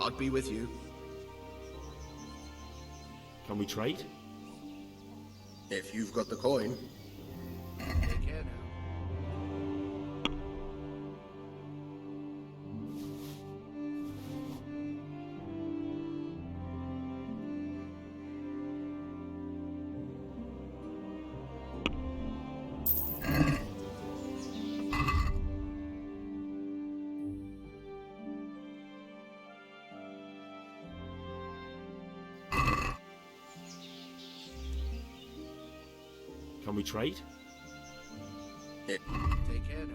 God be with you. Can we trade? If you've got the coin. Take care now. Can we trade? Take care now.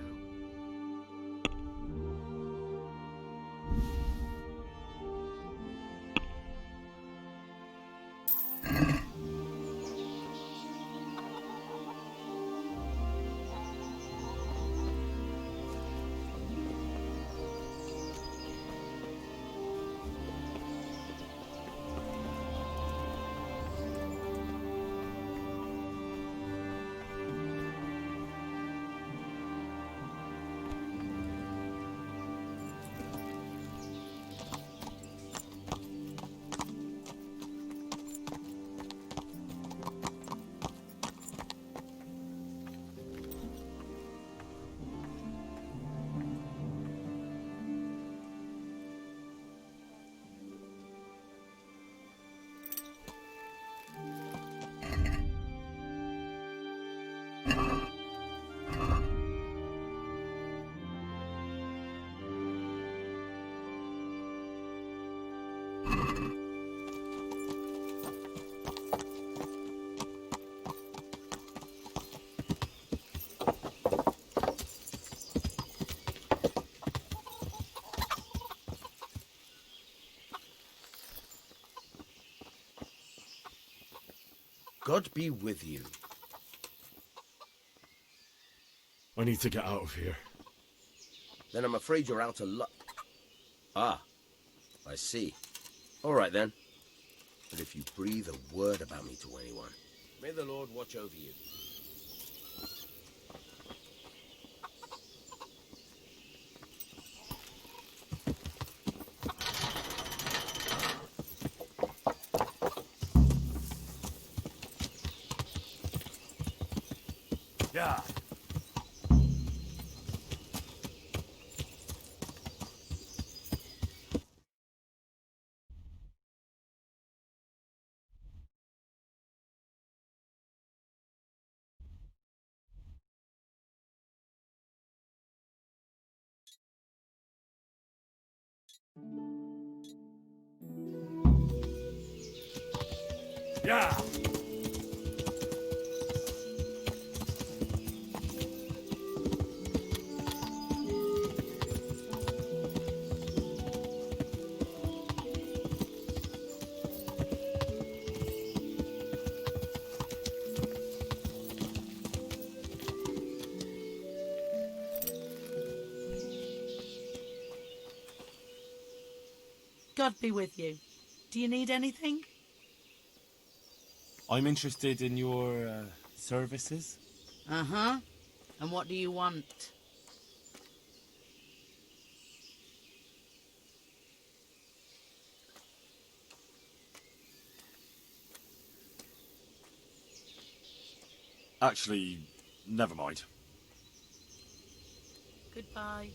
God be with you. I need to get out of here. Then I'm afraid you're out of luck. Ah, I see. All right then. But if you breathe a word about me to anyone, may the Lord watch over you. Yeah. Yeah. God be with you. Do you need anything? I'm interested in your services. Uh-huh. And what do you want? Actually, never mind. Goodbye.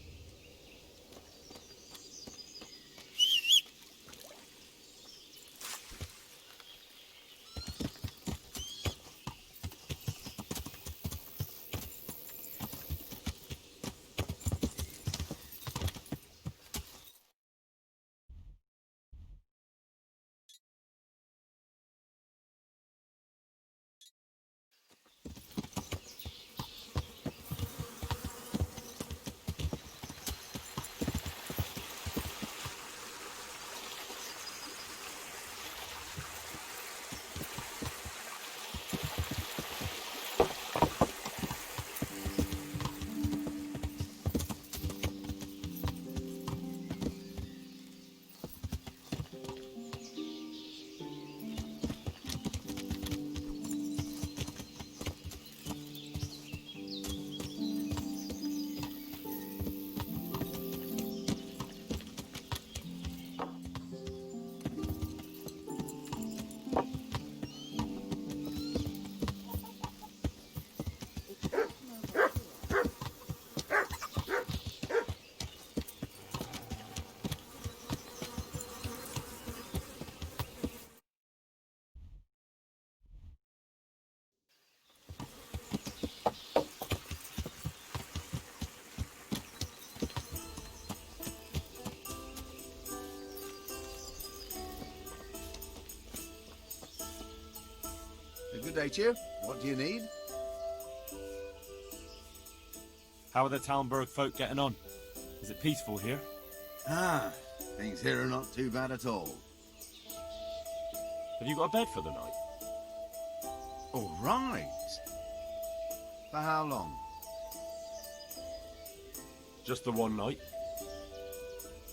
day to you. What do you need? How are the Talmberg folk getting on? Is it peaceful here? Ah, things here are not too bad at all. Have you got a bed for the night? All right. For how long? Just the one night?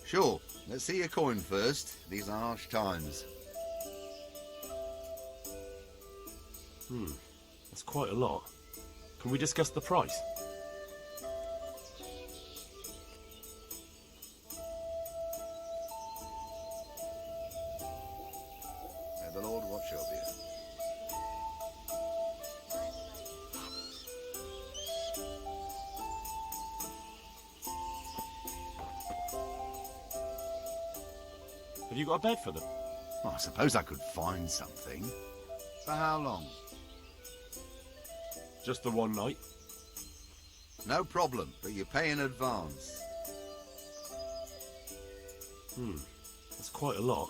Sure. Let's see your coin first. These are harsh times. That's quite a lot. Can we discuss the price? May the Lord watch over you. Have you got a bed for them? Well, I suppose I could find something. For how long? Just the one night? No problem, but you pay in advance. That's quite a lot.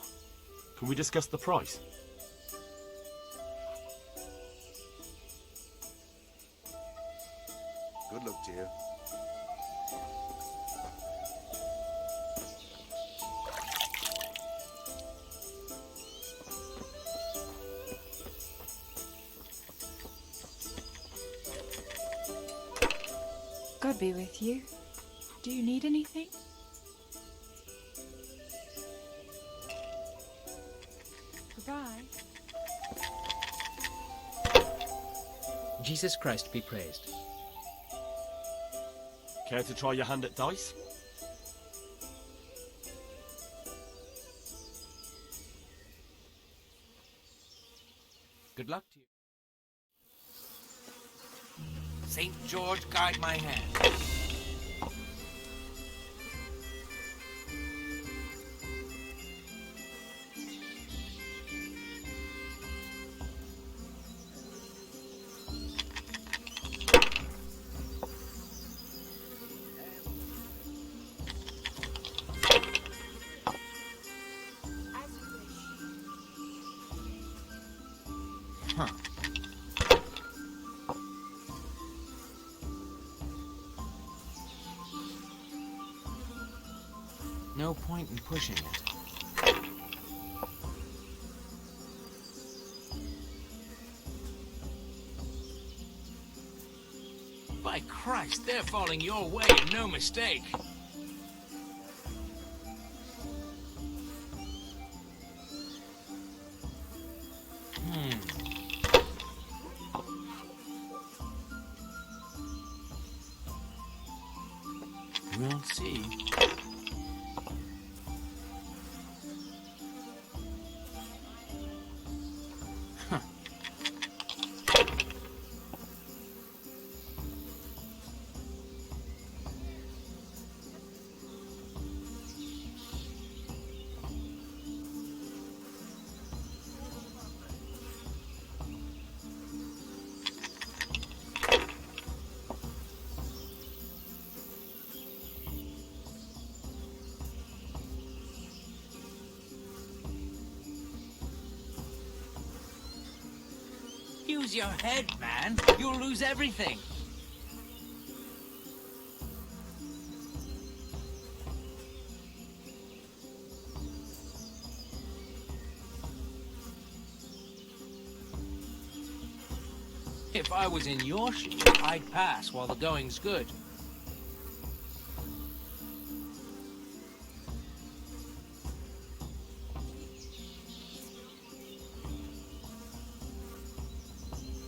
Can we discuss the price? Good luck to you. God be with you. Do you need anything? Goodbye. Jesus Christ be praised. Care to try your hand at dice? Good luck to you. St. George, guide my hand. Huh. No point in pushing it. By Christ, they're falling your way and no mistake. We'll see. Use your head, man. You'll lose everything. If I was in your shoes, I'd pass while the going's good.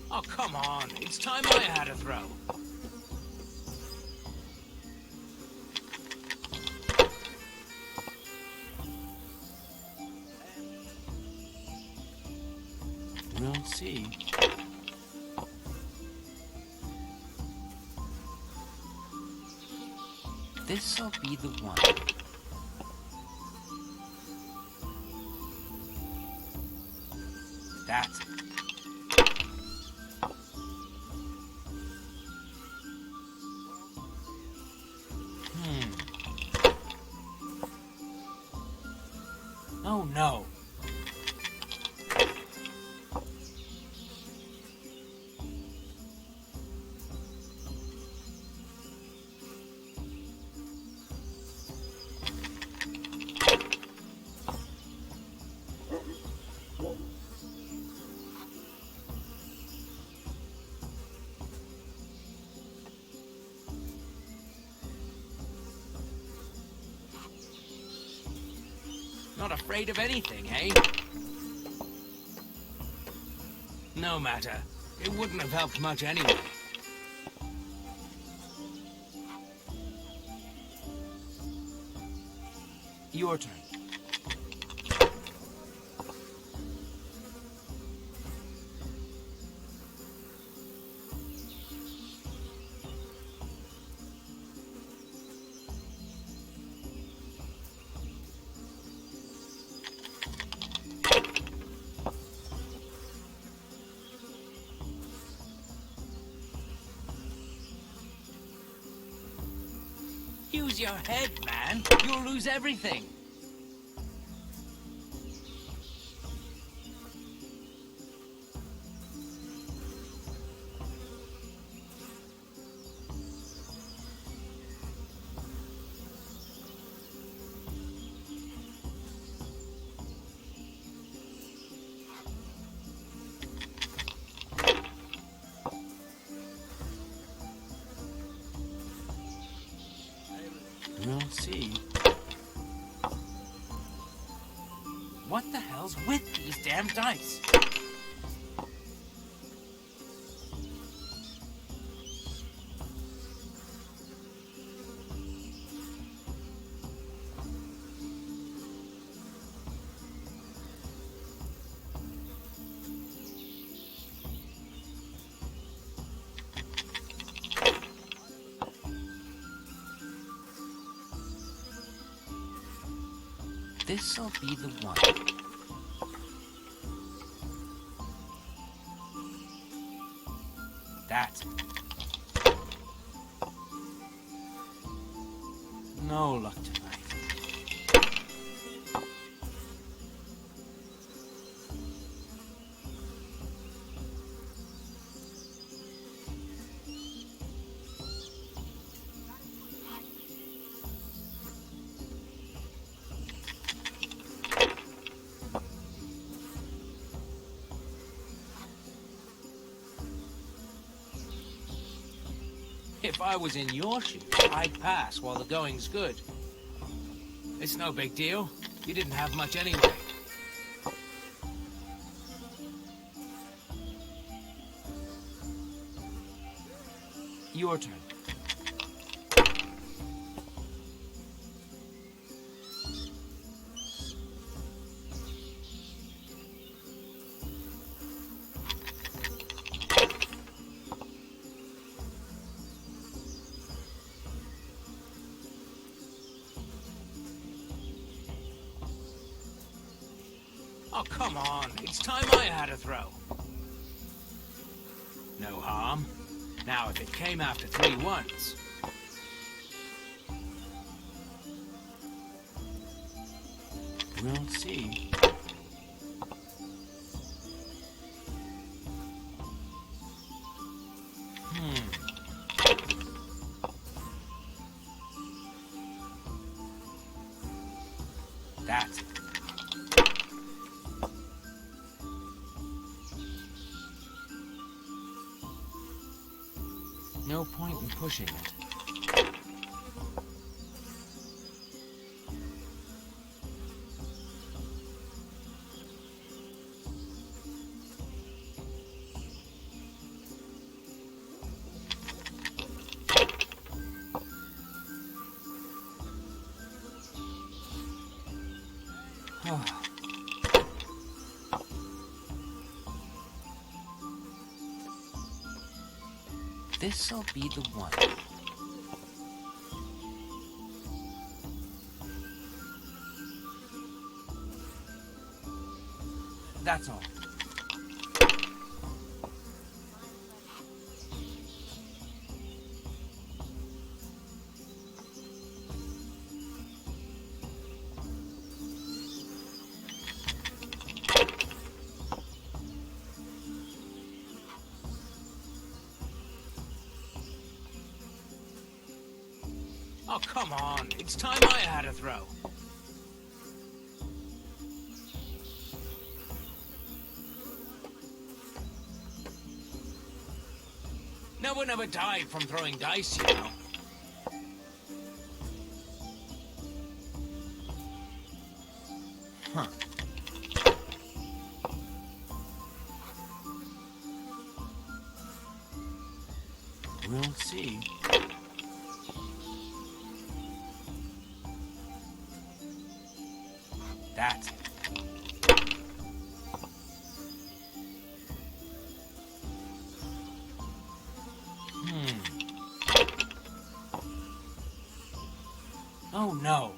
Oh, come on. It's time I had a throw. We'll see. This'll be the one. That's it. Oh no. Not afraid of anything, eh? No matter. It wouldn't have helped much anyway. Your turn. Use your head, man. You'll lose everything. We'll see. What the hell's with these damn dice? This'll be the one. That. No luck tonight. If I was in your shoes, I'd pass while the going's good. It's no big deal. You didn't have much anyway. Your turn. Oh, come on. It's time I had a throw. No harm. Now, if it came after 3 ones... We'll see. That's it. No point in pushing it. This'll be the one. That's all. Oh, come on. It's time I had a throw. No one ever died from throwing dice, you know. Huh. We'll see. That's it. Oh no.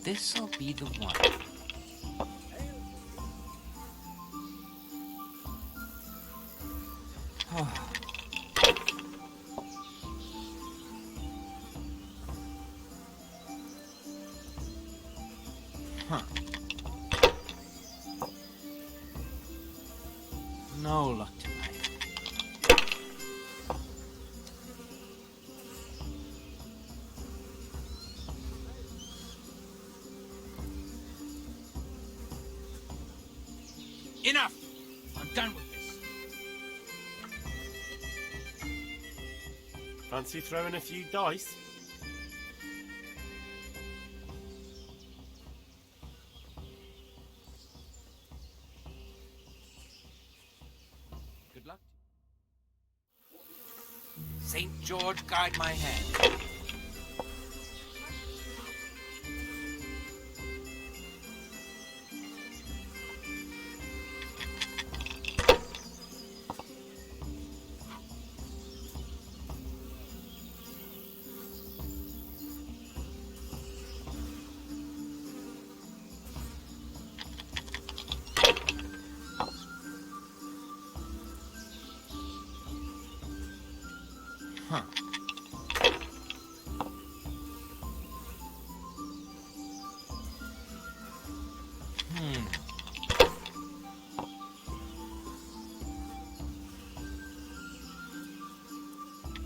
This'll be the one. Oh. Huh. No luck tonight. Enough! I'm done with this. Fancy throwing a few dice? Good luck. St. George, guide my hand. Huh.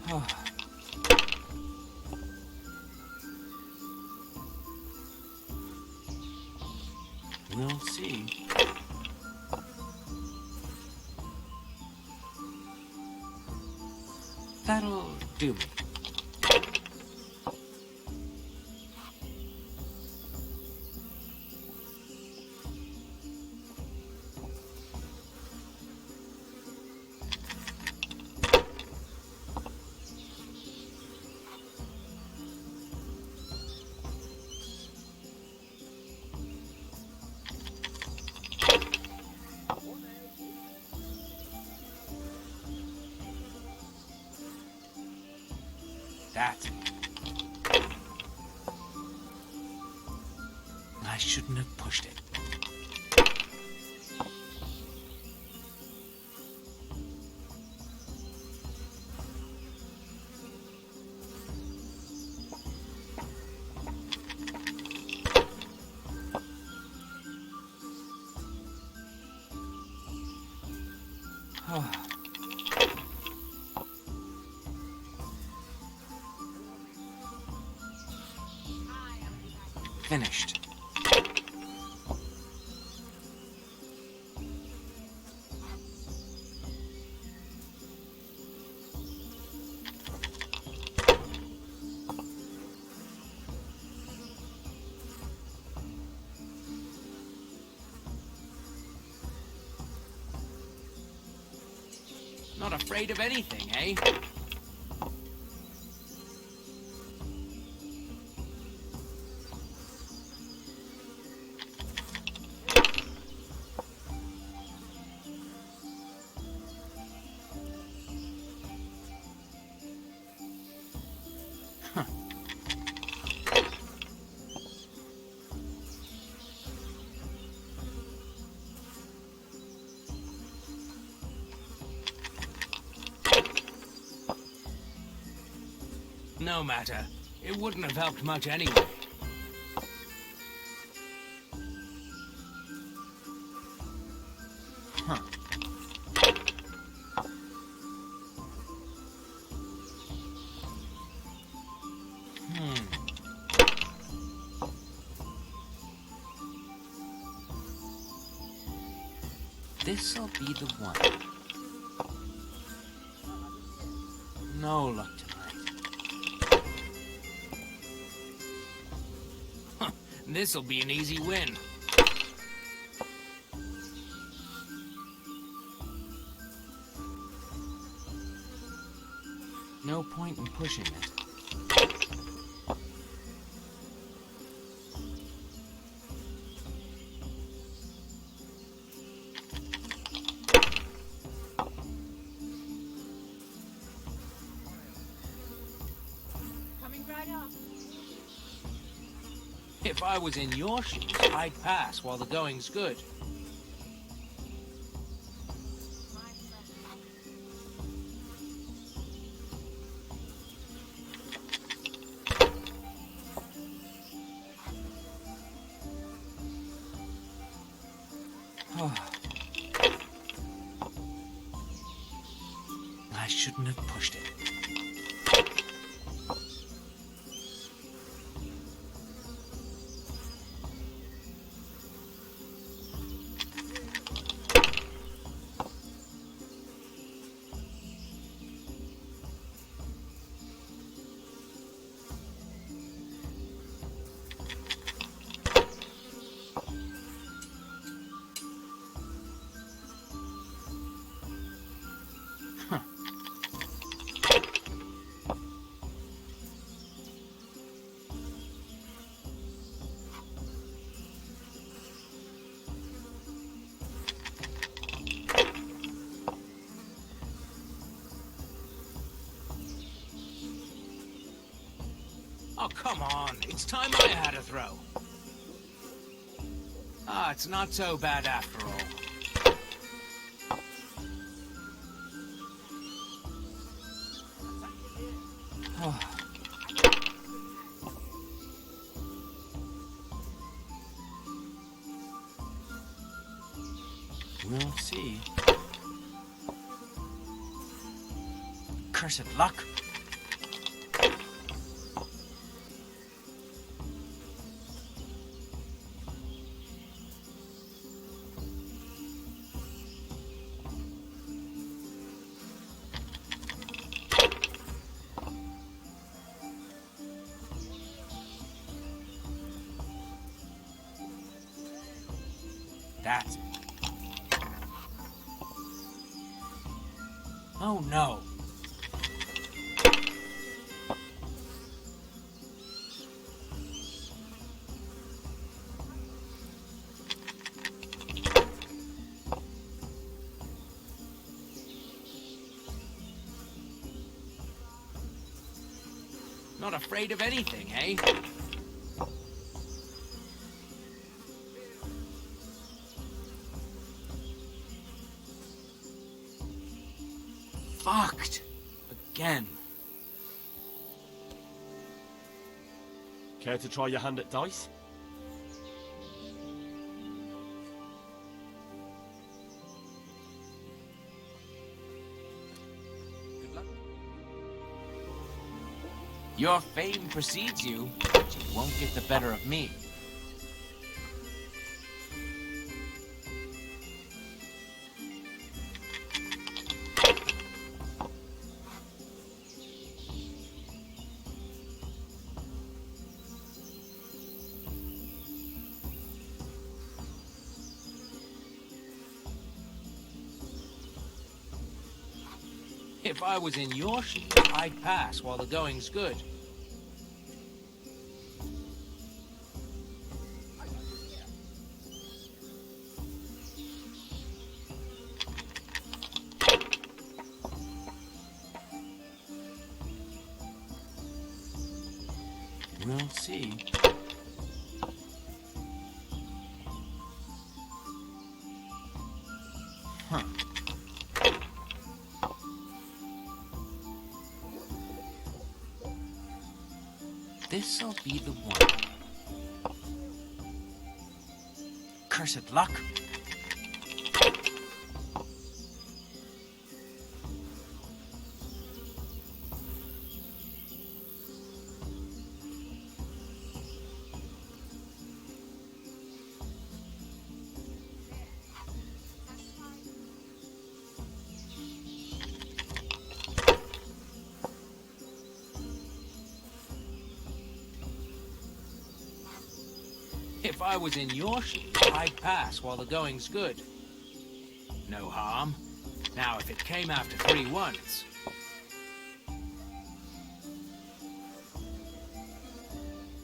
Oh. We'll see. That'll do me. That. I shouldn't have pushed it. Oh. Finished. Not afraid of anything, eh? No matter. It wouldn't have helped much anyway. Huh. Hmm. This'll be the one. No luck tonight. Huh, this'll be an easy win. No point in pushing it. If I was in your shoes, I'd pass while the going's good. I shouldn't have pushed it. Oh, come on. It's time I had a throw. Ah, it's not so bad after all. Oh. We'll see. Cursed luck. That's it. Oh no. Not afraid of anything, eh? Fucked. Again. Care to try your hand at dice? Good luck. Your fame precedes you, but you won't get the better of me. If I was in your shoes, I'd pass while the going's good. We'll see. Huh. This'll be the one. Cursed luck. If I was in your shoes, I'd pass while the going's good. No harm. Now, if it came after 3 once...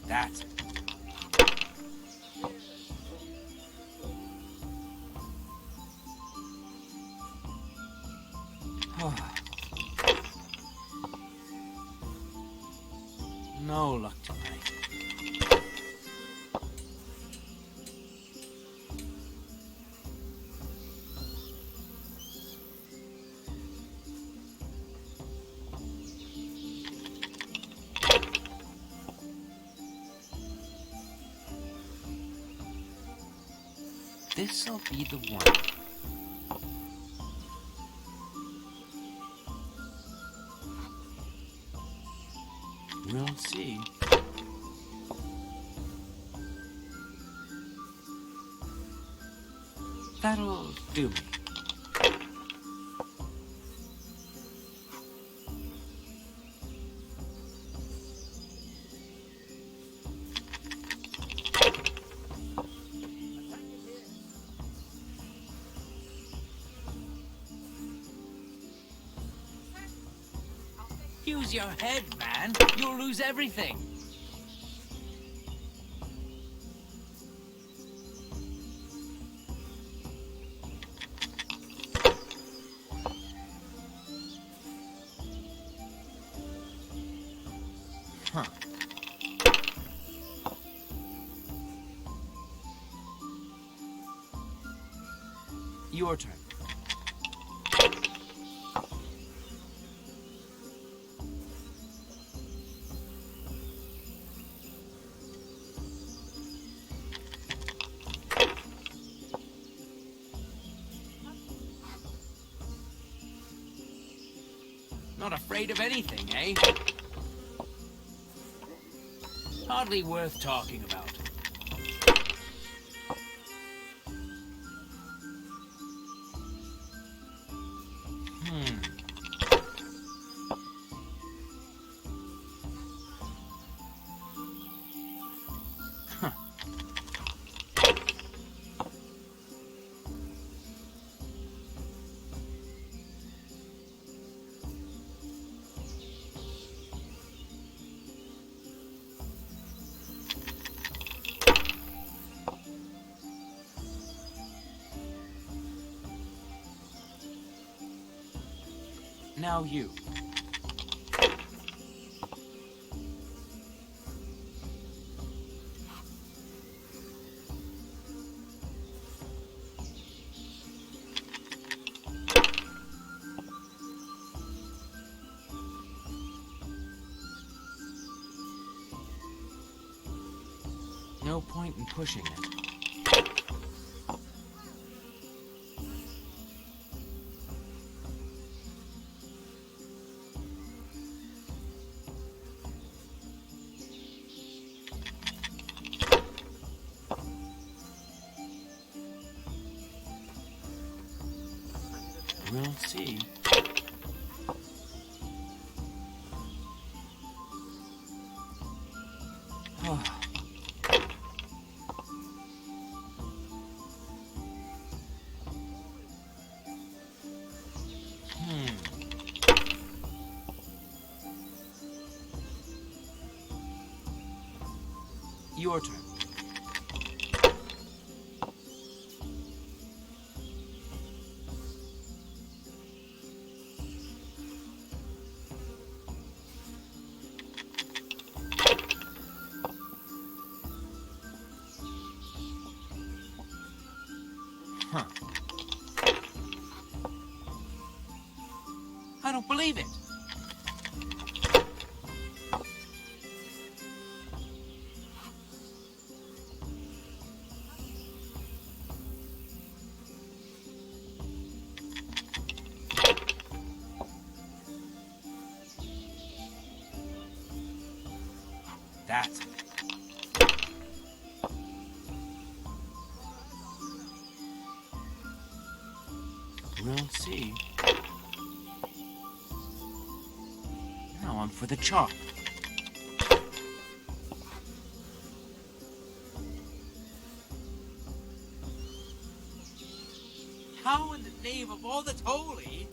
That's it. No luck tonight. This'll be the one. We'll see. That'll do me. Use your head, man. You'll lose everything. Huh. Your turn. Not afraid of anything, eh? Hardly worth talking about. Huh. Now you. No point in pushing it. We'll see. Oh. Your turn. Huh. I don't believe it. That's it. We'll see. Now I'm for the chop. How in the name of all that's holy?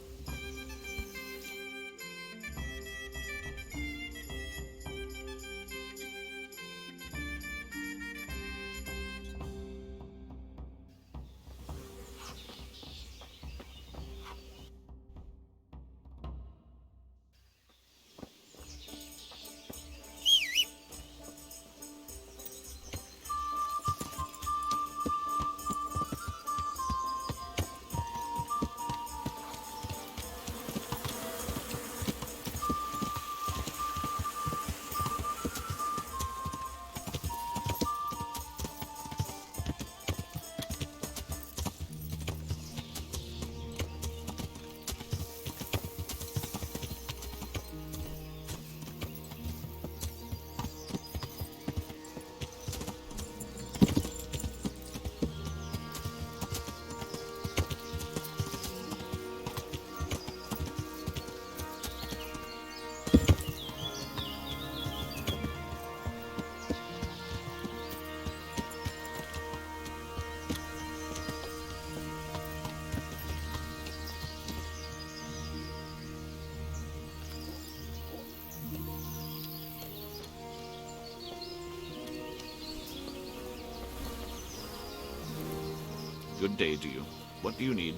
Good day to you. What do you need?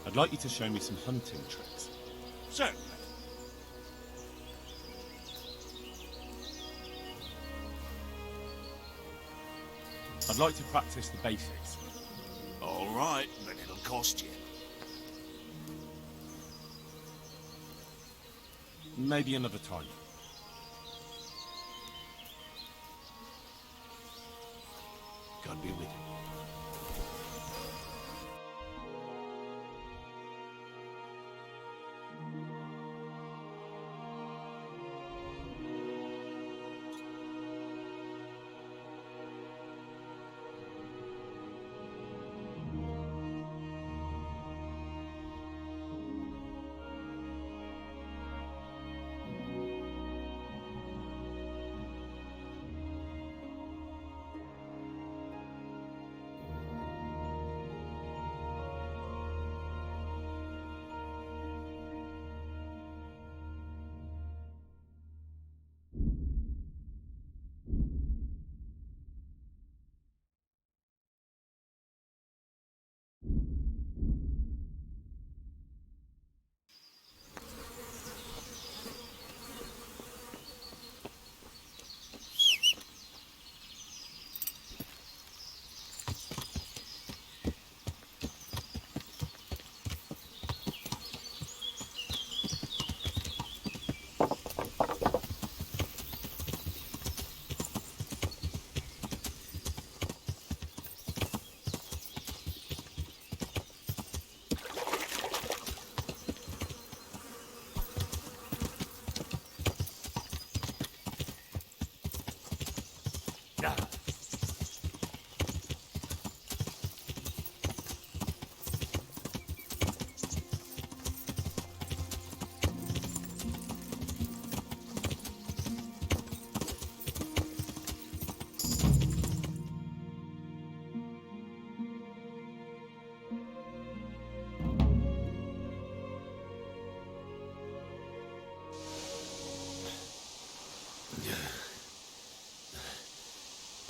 I'd like you to show me some hunting tricks. Certainly. I'd like to practice the basics. All right, but it'll cost you. Maybe another time. God be with you.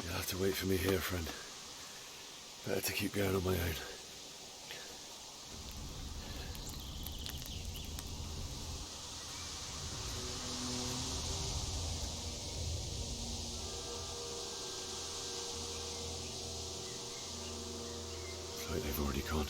You'll have to wait for me here, friend. Better to keep going on my own. Looks like they've already gone.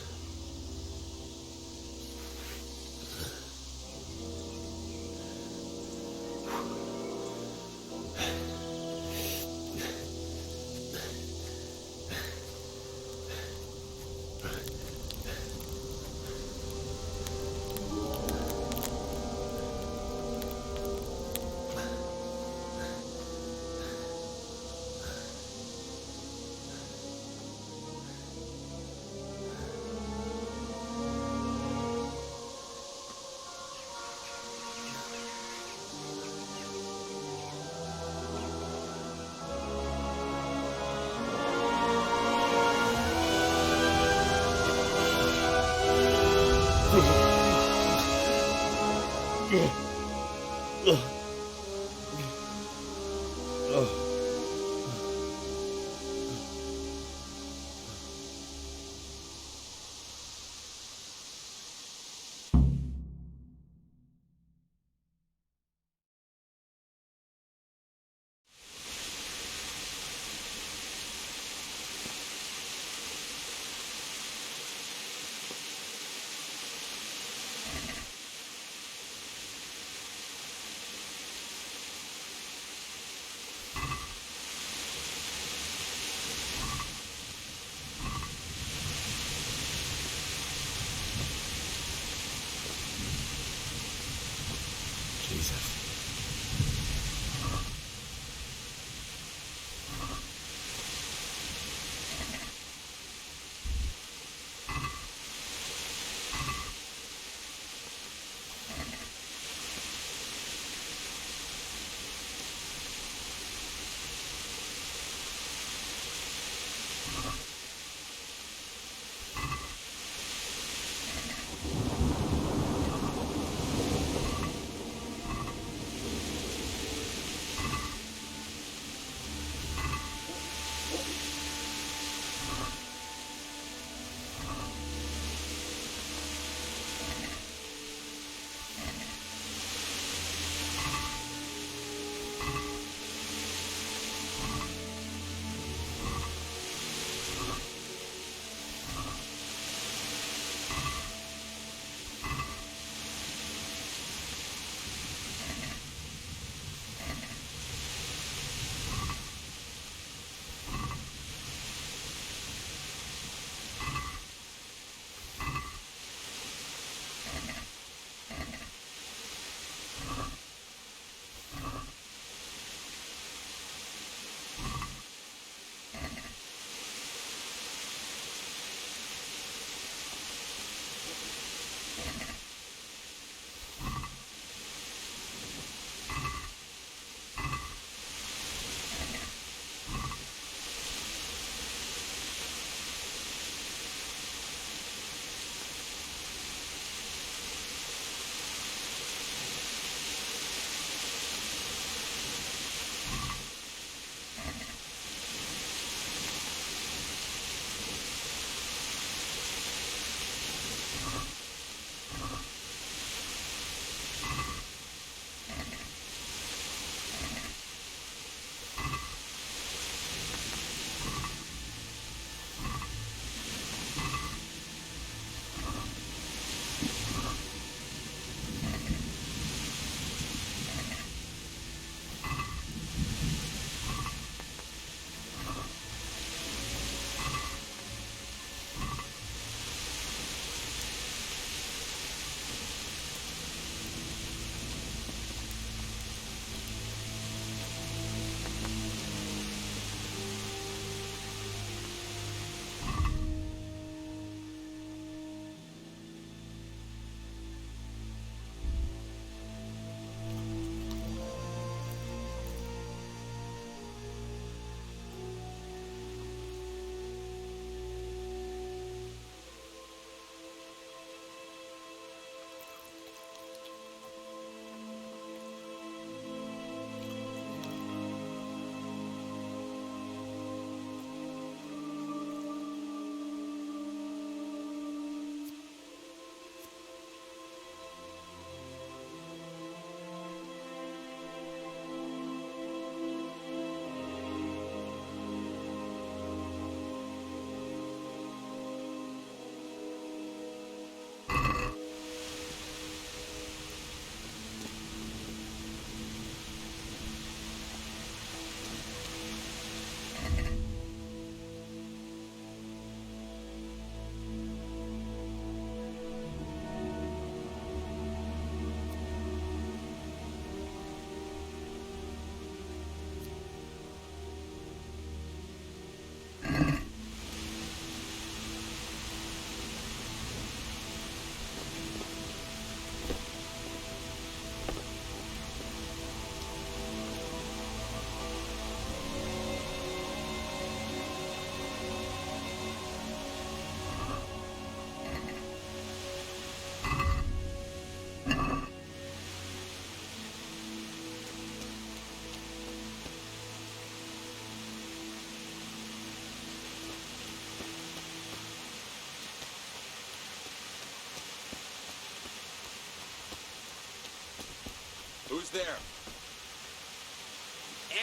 was there.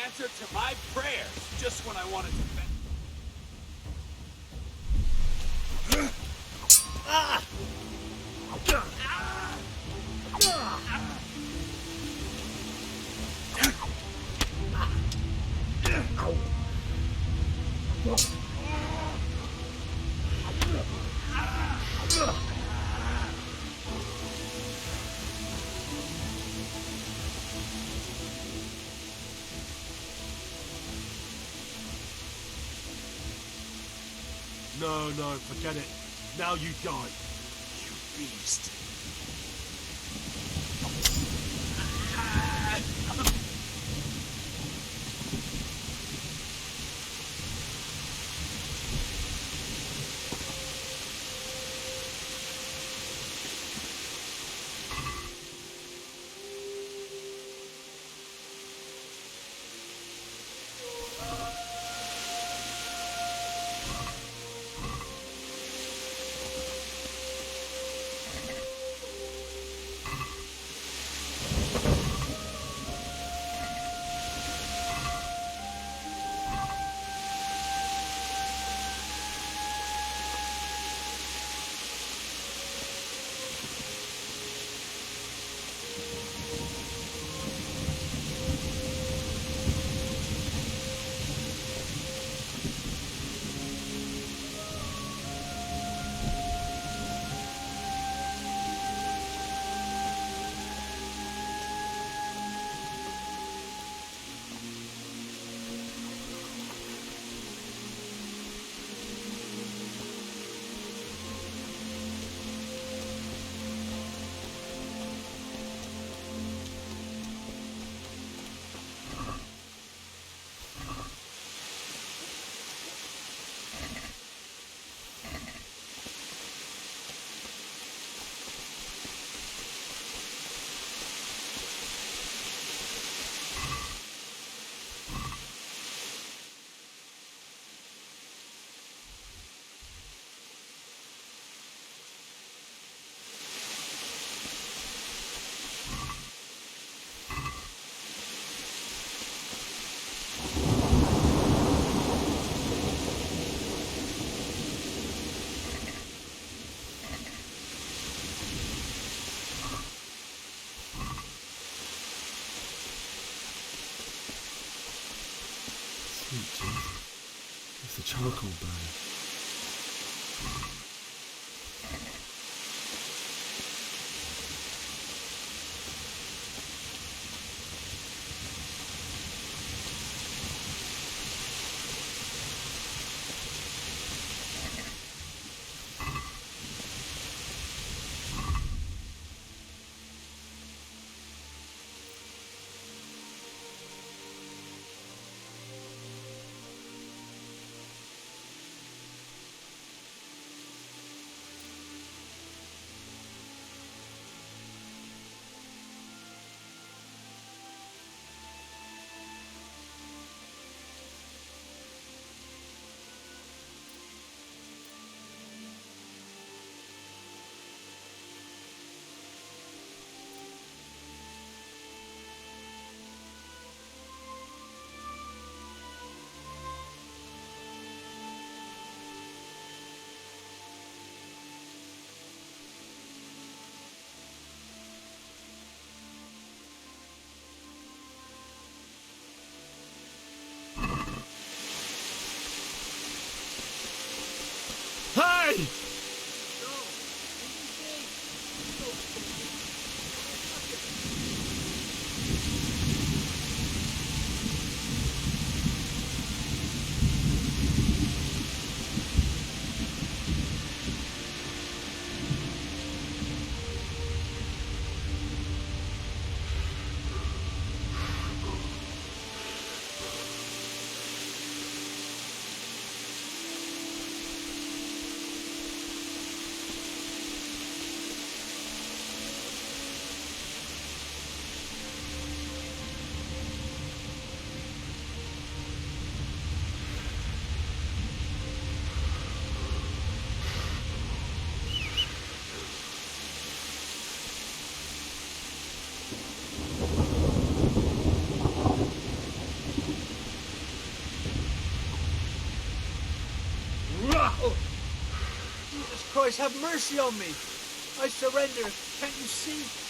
Answer to my prayers, just when I wanted to vent. No, forget it. Now you die. You beast. It's the charcoal burner. Goddess, have mercy on me! I surrender. Can't you see?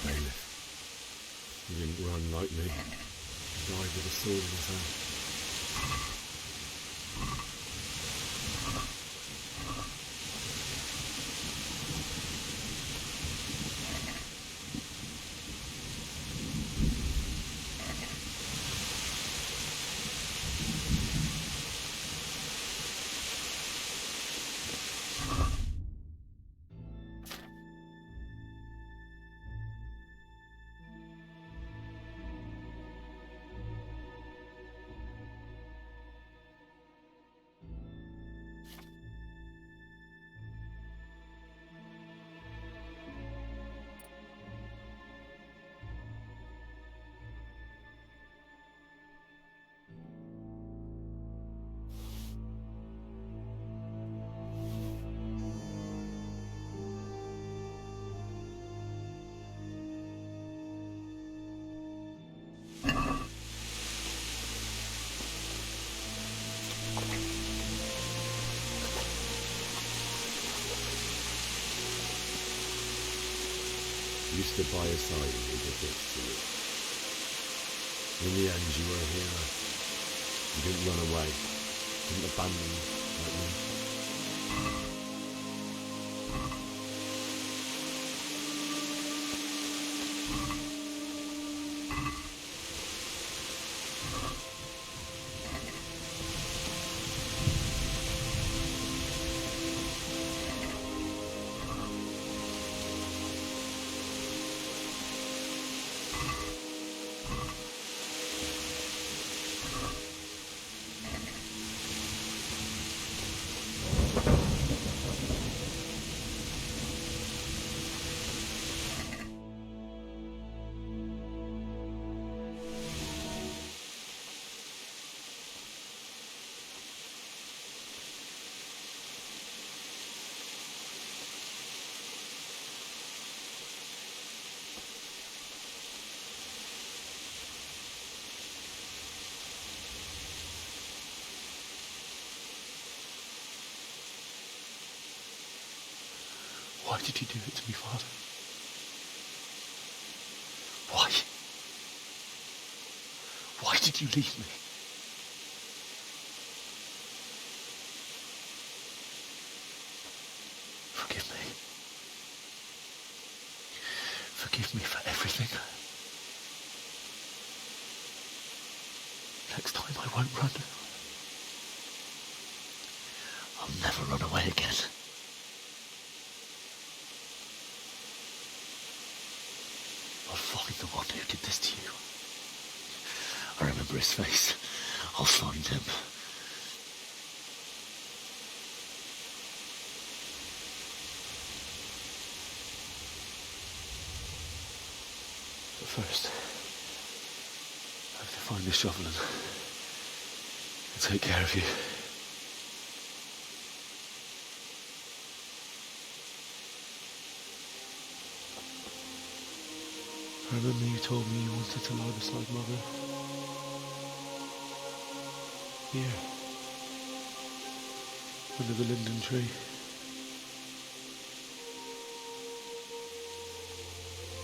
Bailiff, you didn't run like me. You died with a sword in his hand. You stood by his side and he did this to you. In the end, you were a hero. You didn't run away. Didn't abandon me like me. Why did you do it to me, Father? Why? Why did you leave me? Forgive me. Forgive me for everything. Next time I won't run. I'll never run away again. I'll find the one who did this to you. I remember his face. I'll find him. But first, I have to find this shovel and take care of you. I remember you told me you wanted to lie beside Mother. Here. Under the linden tree.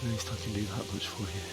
At least I can do that much for you.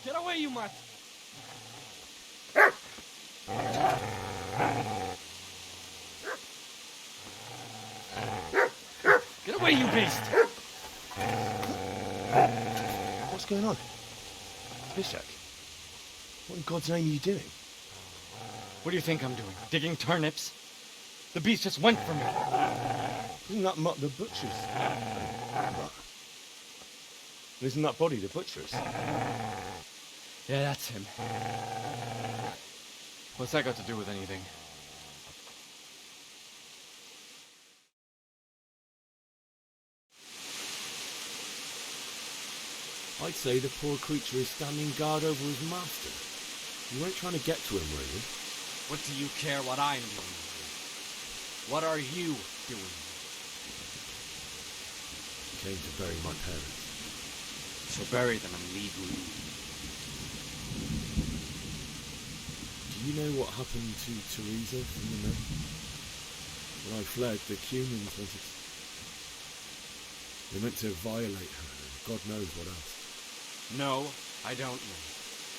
Get away, you mutt! Get away, you beast! What's going on? Spishak? What in God's name are you doing? What do you think I'm doing? Digging turnips? The beast just went for me. Isn't that Mutt the butcher's? Isn't that body the butcher's? Yeah, that's him. What's that got to do with anything? I'd say the poor creature is standing guard over his master. You weren't trying to get to him, were you? What do you care what I'm doing? What are you doing? Came to bury my parents. So bury them and leave me. Do you know what happened to Teresa from the men? When I fled, the Cumans wanted... They meant to violate her, and God knows what else. No, I don't know.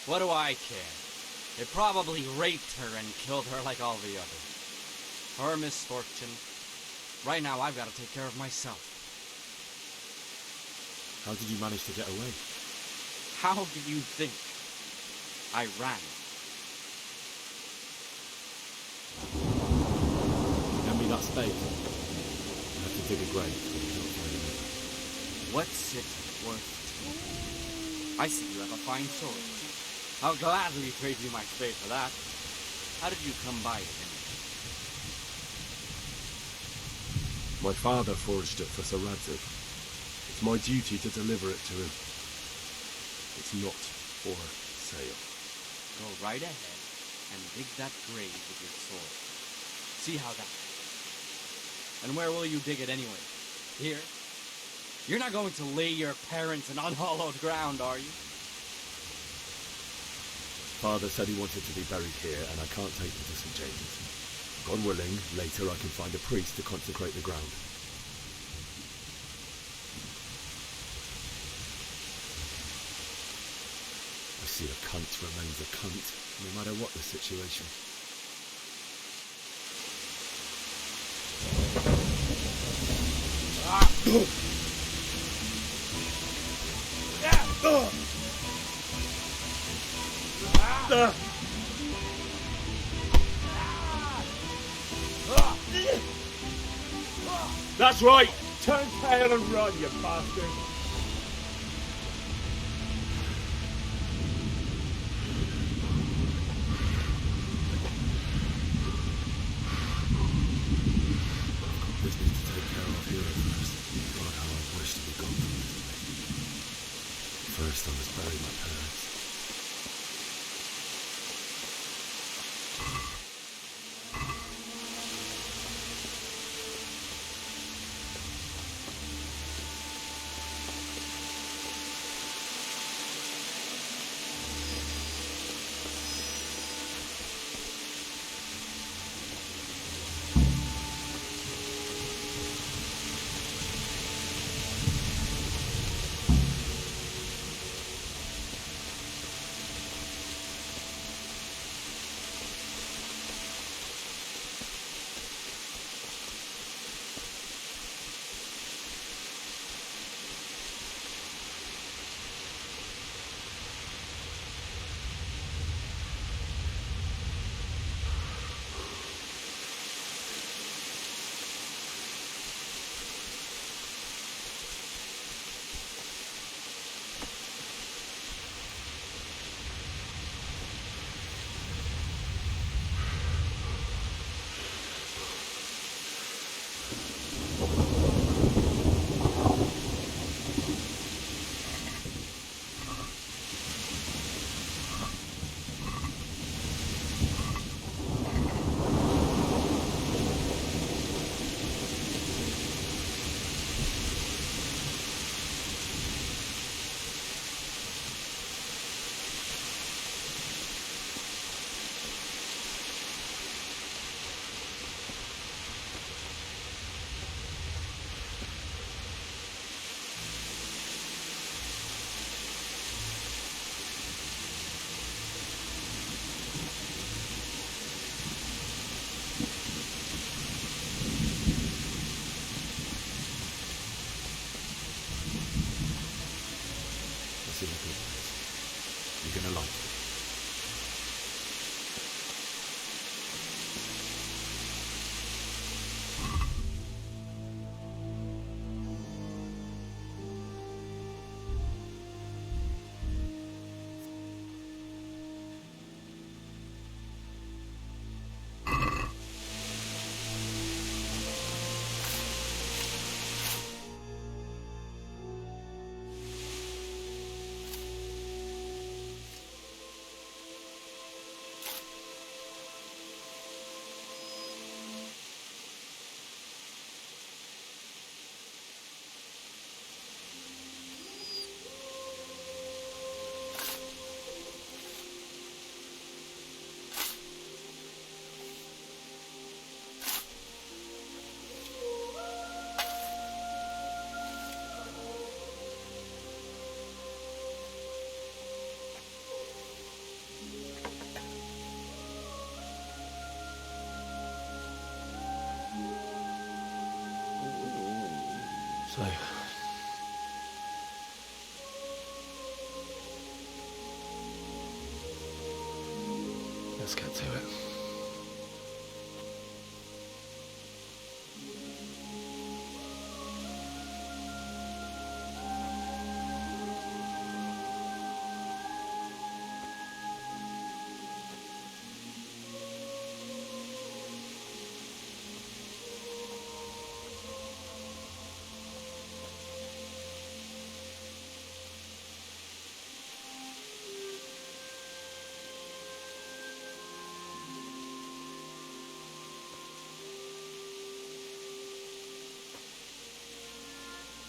What do I care? They probably raped her and killed her like all the others. Her misfortune. Right now, I've got to take care of myself. How did you manage to get away? How do you think? I ran. Hand me that spade. I have to dig a grave. So you can't find it. What's it worth to you? I see you have a fine sword. I'll gladly trade you my spade for that. How did you come by it anyway? My father forged it for Sir Radzig. my duty to deliver it to him. It's not for sale. Go right ahead and dig that grave with your sword. See how that goes. And where will you dig it anyway? Here? You're not going to lay your parents in unhallowed ground, are you? Father said he wanted to be buried here, and I can't take him to St. James's. God willing, later I can find a priest to consecrate the ground. I see a cunt remains a cunt, no matter what the situation. That's right! Turn tail and run, you bastard! Business to take care of here first. God, how I wish to be gone from this place. First, I must bury my parents. You're gonna like it. So, let's get to it.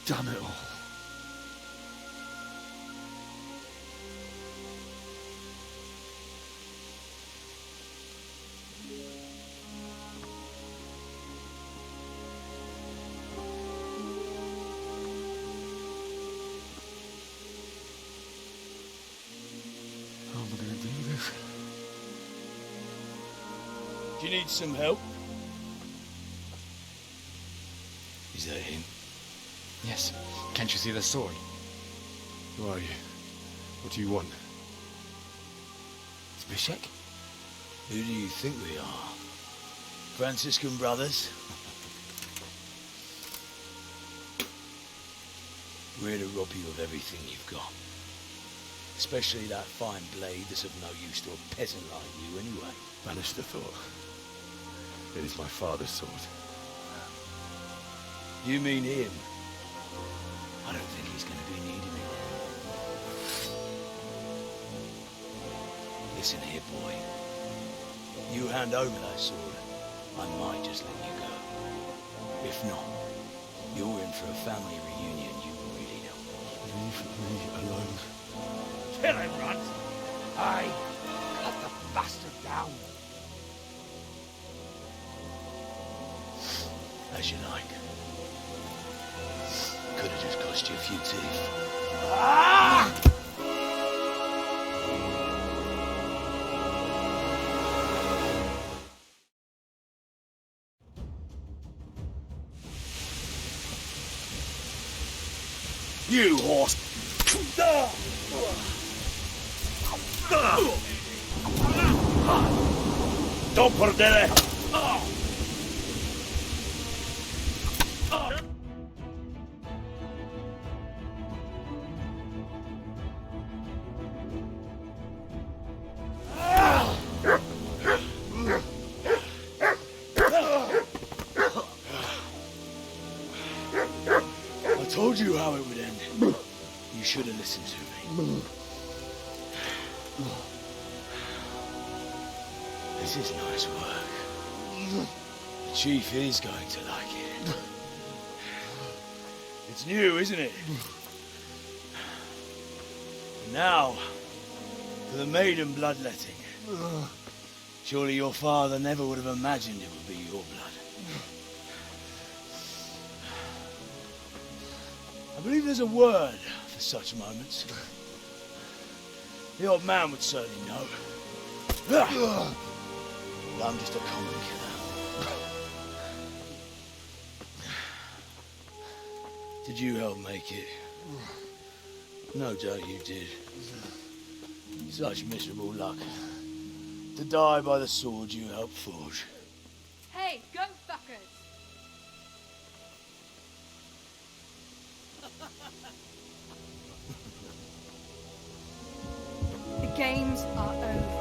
done it all. How am I going to do this? Do you need some help? Is that him? Yes. Can't you see the sword? Who are you? What do you want? Spishek? Who do you think we are? Franciscan brothers? We're here to rob you of everything you've got. Especially that fine blade that's of no use to a peasant like you anyway. Banish the thought. It is my father's sword. You mean him? I don't think he's going to be needing it. Listen here, boy. You hand over that sword, I might just let you go. If not, you're in for a family reunion you really don't want. Leave me alone. Kill him, Runt! Aye, cut the bastard down. As you like. Could have just cost you a few teeth. Ah! You horse! Don't perdere! I told you how it would end. You should have listened to me. This is nice work. The chief is going to like it. It's new, isn't it? Now, for the maiden bloodletting. Surely your father never would have imagined it would be your blood. I believe there's a word for such moments. The old man would certainly know. But I'm just a common killer. Did you help make it? No doubt you did. Such miserable luck. To die by the sword you helped forge. Hey, go fuckers! The games are over.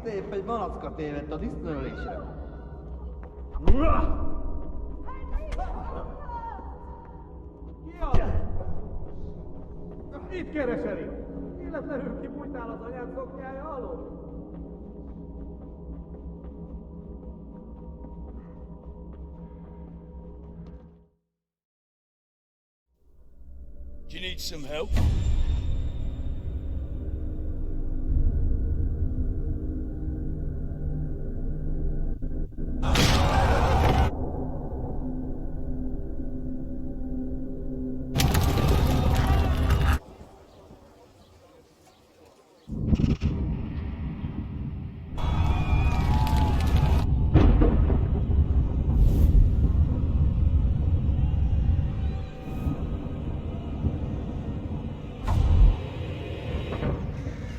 Itt épp egy malacka tévedt a disznölésre. Ki az? Itt kereseli! Illetlenül kibújtál az anyád szoknyája alól? Do you need some help?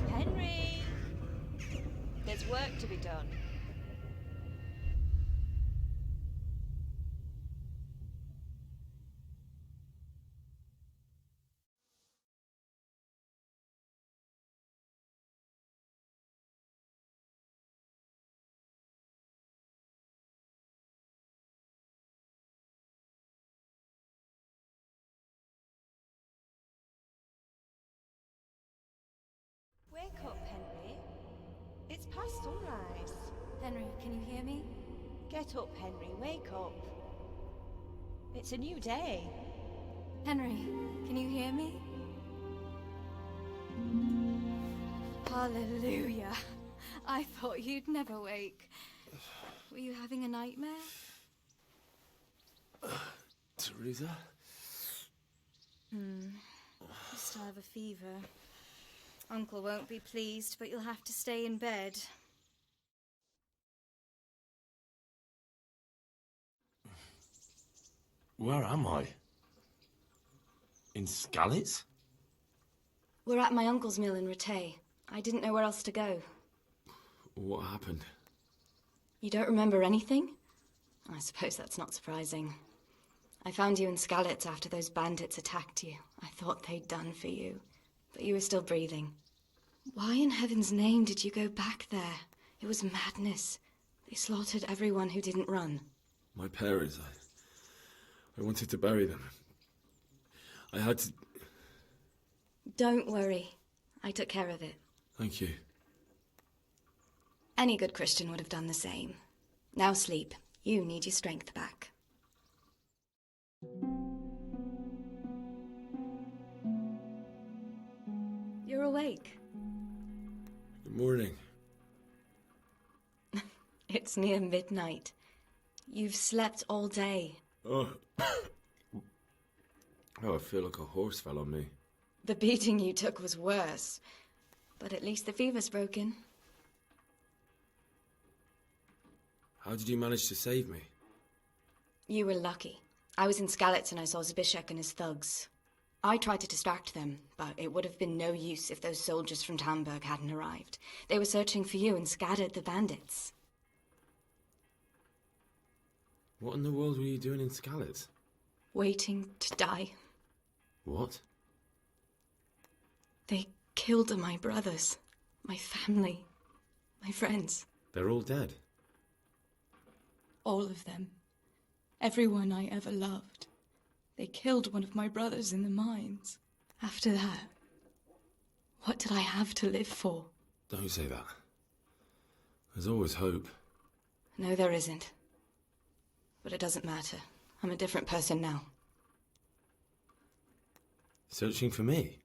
Henry! There's work to be done. Wake up, Henry. It's past sunrise. Henry, can you hear me? Get up, Henry. Wake up. It's a new day. Henry, can you hear me? Hallelujah. I thought you'd never wake. Were you having a nightmare? Teresa? You still have a fever. Uncle won't be pleased, but you'll have to stay in bed. Where am I? In Skalitz? We're at my uncle's mill in Rattay. I didn't know where else to go. What happened? You don't remember anything? I suppose that's not surprising. I found you in Skalitz after those bandits attacked you. I thought they'd done for you. But you were still breathing. Why in heaven's name did you go back there? It was madness. They slaughtered everyone who didn't run. My parents, I wanted to bury them. I had to... Don't worry. I took care of it. Thank you. Any good Christian would have done the same. Now sleep. You need your strength back. You're awake. Good morning. It's near midnight. You've slept all day. Oh. Oh, I feel like a horse fell on me. The beating you took was worse. But at least the fever's broken. How did you manage to save me? You were lucky. I was in Skalitz and I saw Zbyszek and his thugs. I tried to distract them, but it would have been no use if those soldiers from Tamburg hadn't arrived. They were searching for you and scattered the bandits. What in the world were you doing in Skalitz? Waiting to die. What? They killed my brothers, my family, my friends. They're all dead. All of them. Everyone I ever loved. They killed one of my brothers in the mines. After that, what did I have to live for? Don't say that. There's always hope. No, there isn't. But it doesn't matter. I'm a different person now. Searching for me?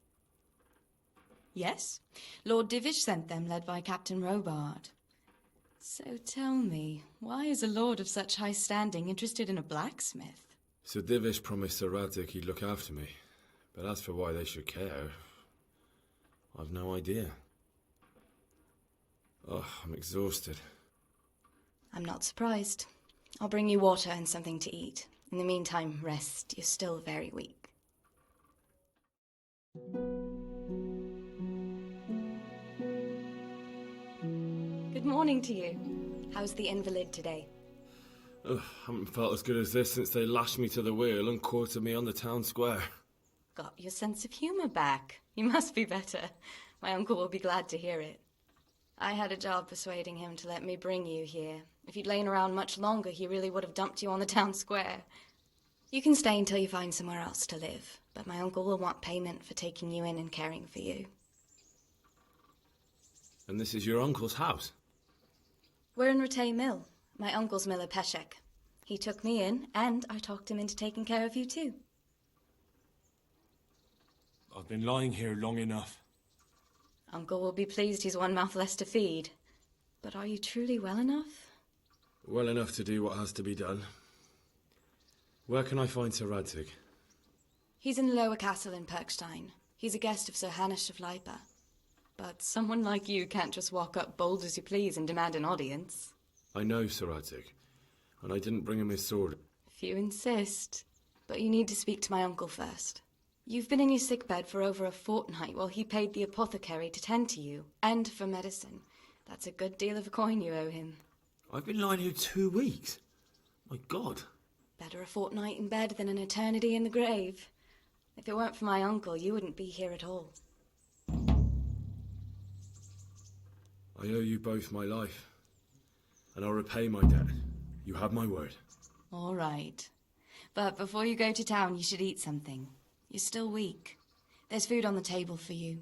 Yes. Lord Divish sent them, led by Captain Robard. So tell me, why is a lord of such high standing interested in a blacksmith? Sir Divish promised Sir Radek he'd look after me. But as for why they should care, I've no idea. Oh, I'm exhausted. I'm not surprised. I'll bring you water and something to eat. In the meantime, rest. You're still very weak. Good morning to you. How's the invalid today? Ugh, haven't felt as good as this since they lashed me to the wheel and quartered me on the town square. Got your sense of humour back. You must be better. My uncle will be glad to hear it. I had a job persuading him to let me bring you here. If you'd lain around much longer, he really would have dumped you on the town square. You can stay until you find somewhere else to live, but my uncle will want payment for taking you in and caring for you. And this is your uncle's house? We're in Rattay Mill. My uncle's miller Peshek. He took me in, and I talked him into taking care of you too. I've been lying here long enough. Uncle will be pleased he's one mouth less to feed. But are you truly well enough? Well enough to do what has to be done. Where can I find Sir Radzig? He's in the lower castle in Perkstein. He's a guest of Sir Hanush of Leipa. But someone like you can't just walk up bold as you please and demand an audience. I know Sir Radzig, and I didn't bring him his sword. If you insist. But you need to speak to my uncle first. You've been in your sickbed for over a fortnight while he paid the apothecary to tend to you, and for medicine. That's a good deal of a coin you owe him. I've been lying here 2 weeks. My God. Better a fortnight in bed than an eternity in the grave. If it weren't for my uncle, you wouldn't be here at all. I owe you both my life, and I'll repay my debt. You have my word. All right. But before you go to town, you should eat something. You're still weak. There's food on the table for you.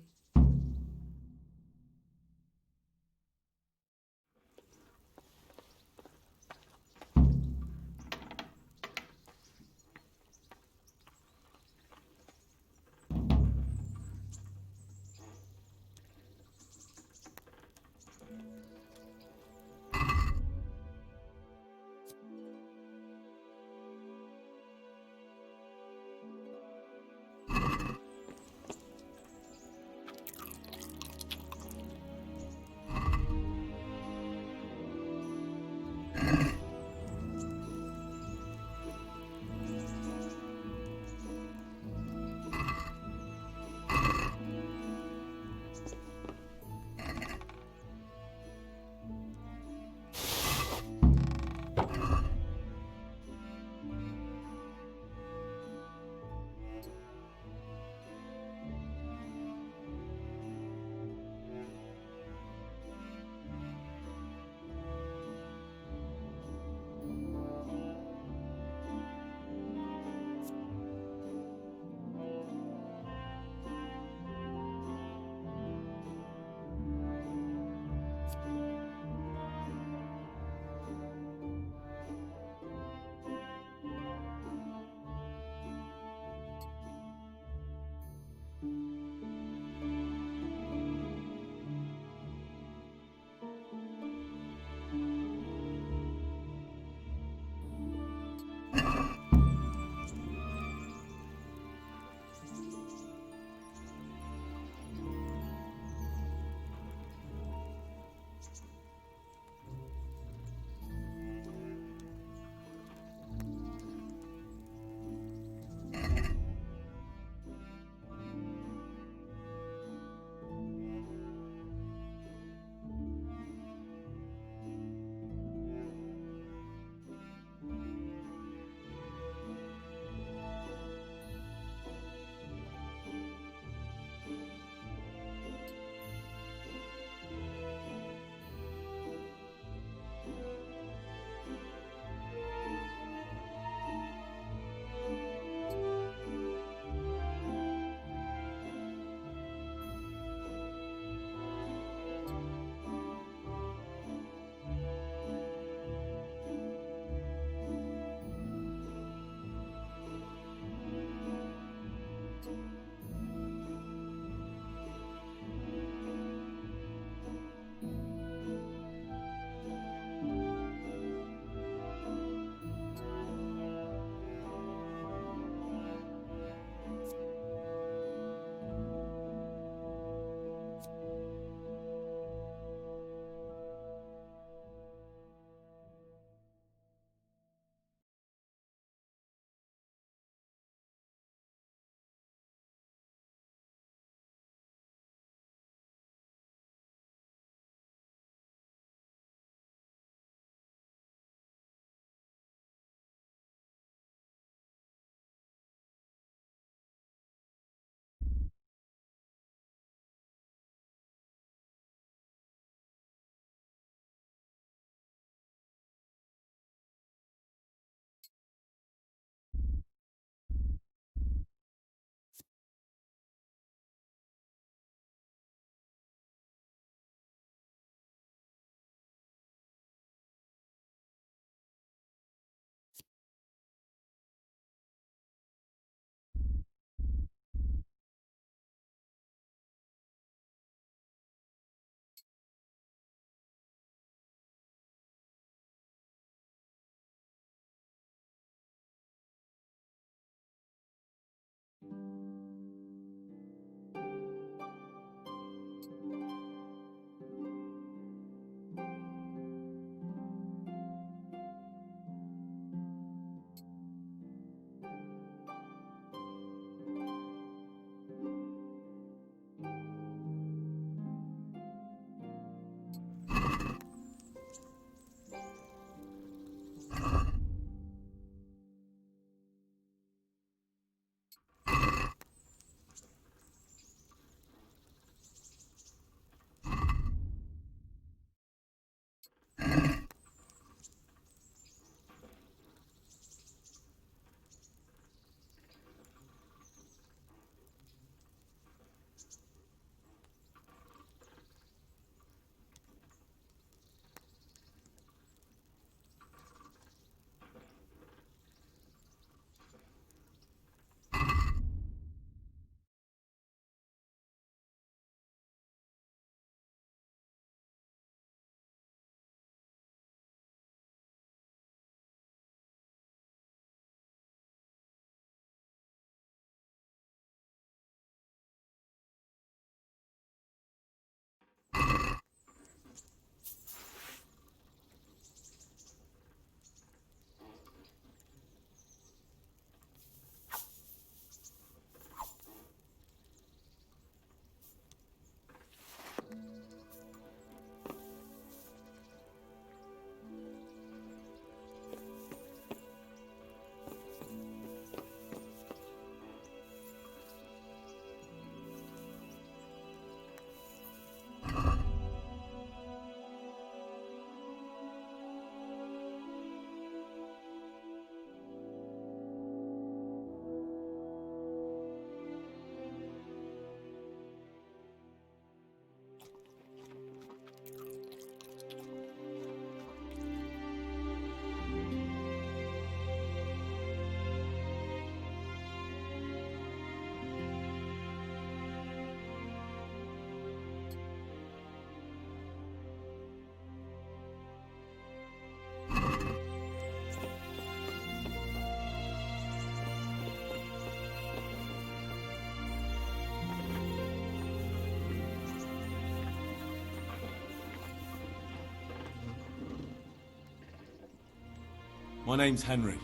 My name's Henry.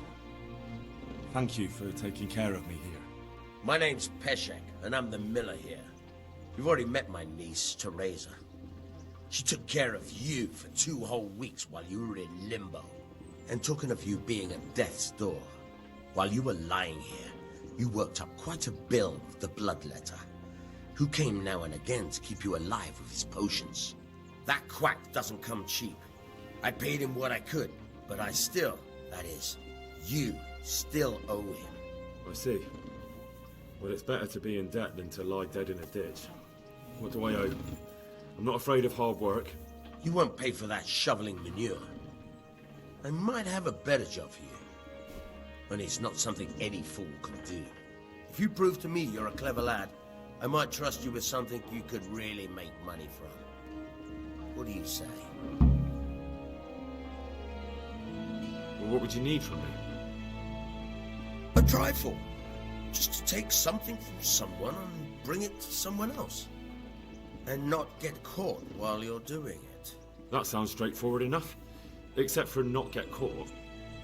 Thank you for taking care of me here. My name's Peshek, and I'm the miller here. You've already met my niece, Teresa. She took care of you for 2 whole weeks while you were in limbo. And talking of you being at death's door, while you were lying here, you worked up quite a bill with the bloodletter, who came now and again to keep you alive with his potions. That quack doesn't come cheap. I paid him what I could, but I still, that is, you still owe him. I see. Well, it's better to be in debt than to lie dead in a ditch. What do I owe? I'm not afraid of hard work. You won't pay for that shoveling manure. I might have a better job for you. And it's not something any fool can do. If you prove to me you're a clever lad, I might trust you with something you could really make money from. What do you say? Well, what would you need from me? A trifle. Just to take something from someone and bring it to someone else. And not get caught while you're doing it. That sounds straightforward enough. Except for not get caught.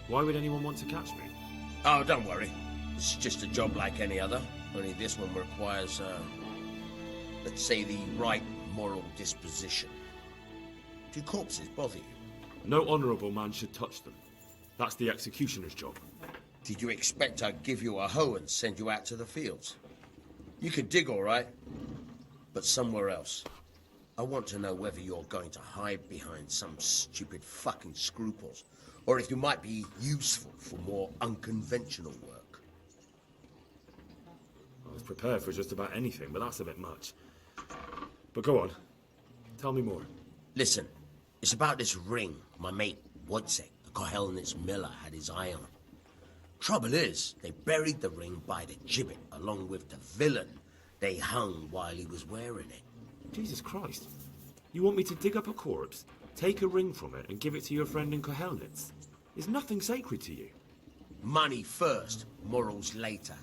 Why would anyone want to catch me? Oh, don't worry. It's just a job like any other. Only this one requires, let's say, the right moral disposition. Do corpses bother you? No honourable man should touch them. That's the executioner's job. Did you expect I'd give you a hoe and send you out to the fields? You can dig all right, but somewhere else. I want to know whether you're going to hide behind some stupid fucking scruples, or if you might be useful for more unconventional work. I was prepared for just about anything, but that's a bit much. But go on. Tell me more. Listen, it's about this ring my mate Wojciech, the Kohelnitz miller, had his eye on. Trouble is, they buried the ring by the gibbet, along with the villain they hung while he was wearing it. Jesus Christ. You want me to dig up a corpse, take a ring from it, and give it to your friend in Kohelnitz? Is nothing sacred to you? Money first, morals later.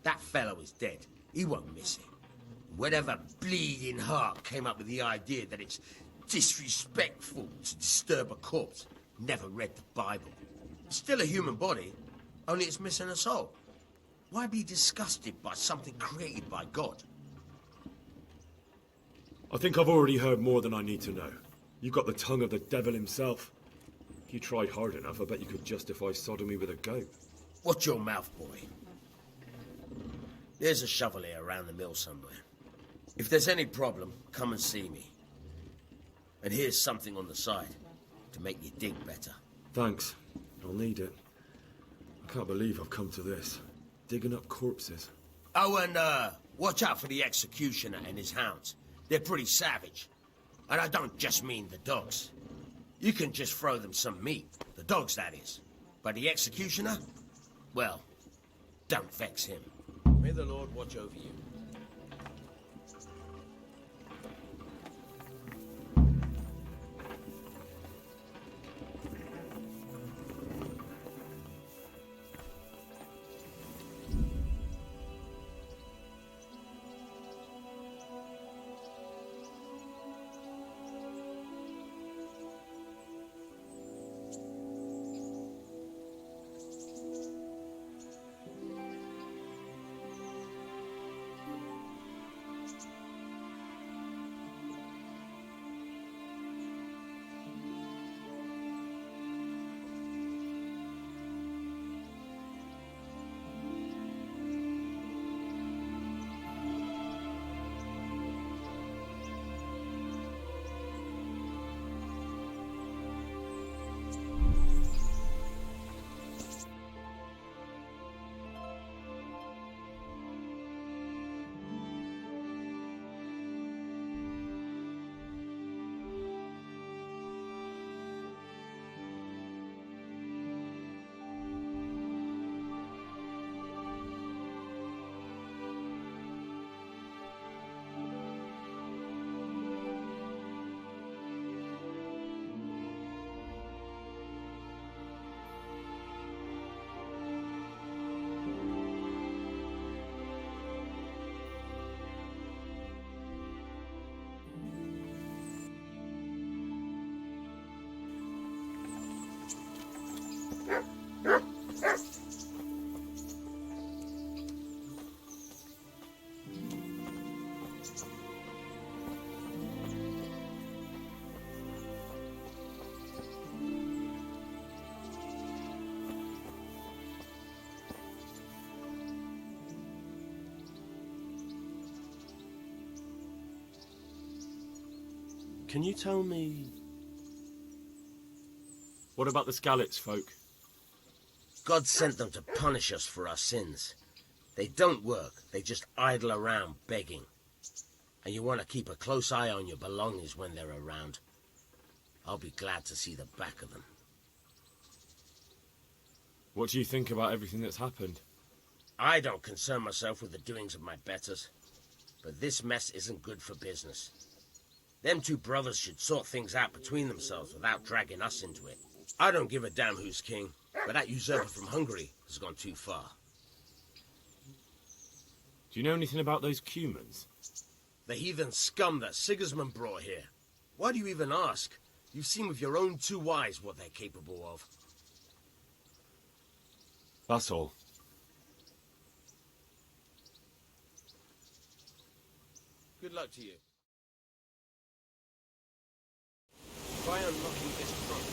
That fellow is dead. He won't miss it. Whatever bleeding heart came up with the idea that it's disrespectful to disturb a corpse never read the Bible. It's still a human body, only it's missing a soul. Why be disgusted by something created by God? I think I've already heard more than I need to know. You've got the tongue of the devil himself. If you tried hard enough, I bet you could justify sodomy with a goat. Watch your mouth, boy. There's a shovel here around the mill somewhere. If there's any problem, come and see me. And here's something on the side to make you dig better. Thanks. I'll need it. I can't believe I've come to this. Digging up corpses. Oh, and watch out for the executioner and his hounds. They're pretty savage. And I don't just mean the dogs. You can just throw them some meat. The dogs, that is. But the executioner? Well, don't vex him. May the Lord watch over you. Can you tell me... What about the Skalitz folk? God sent them to punish us for our sins. They don't work, they just idle around begging. And you want to keep a close eye on your belongings when they're around. I'll be glad to see the back of them. What do you think about everything that's happened? I don't concern myself with the doings of my betters, but this mess isn't good for business. Them two brothers should sort things out between themselves without dragging us into it. I don't give a damn who's king, but that usurper from Hungary has gone too far. Do you know anything about those Cumans? The heathen scum that Sigismund brought here. Why do you even ask? You've seen with your own two eyes what they're capable of. That's all. Good luck to you. Try unlocking this trunk.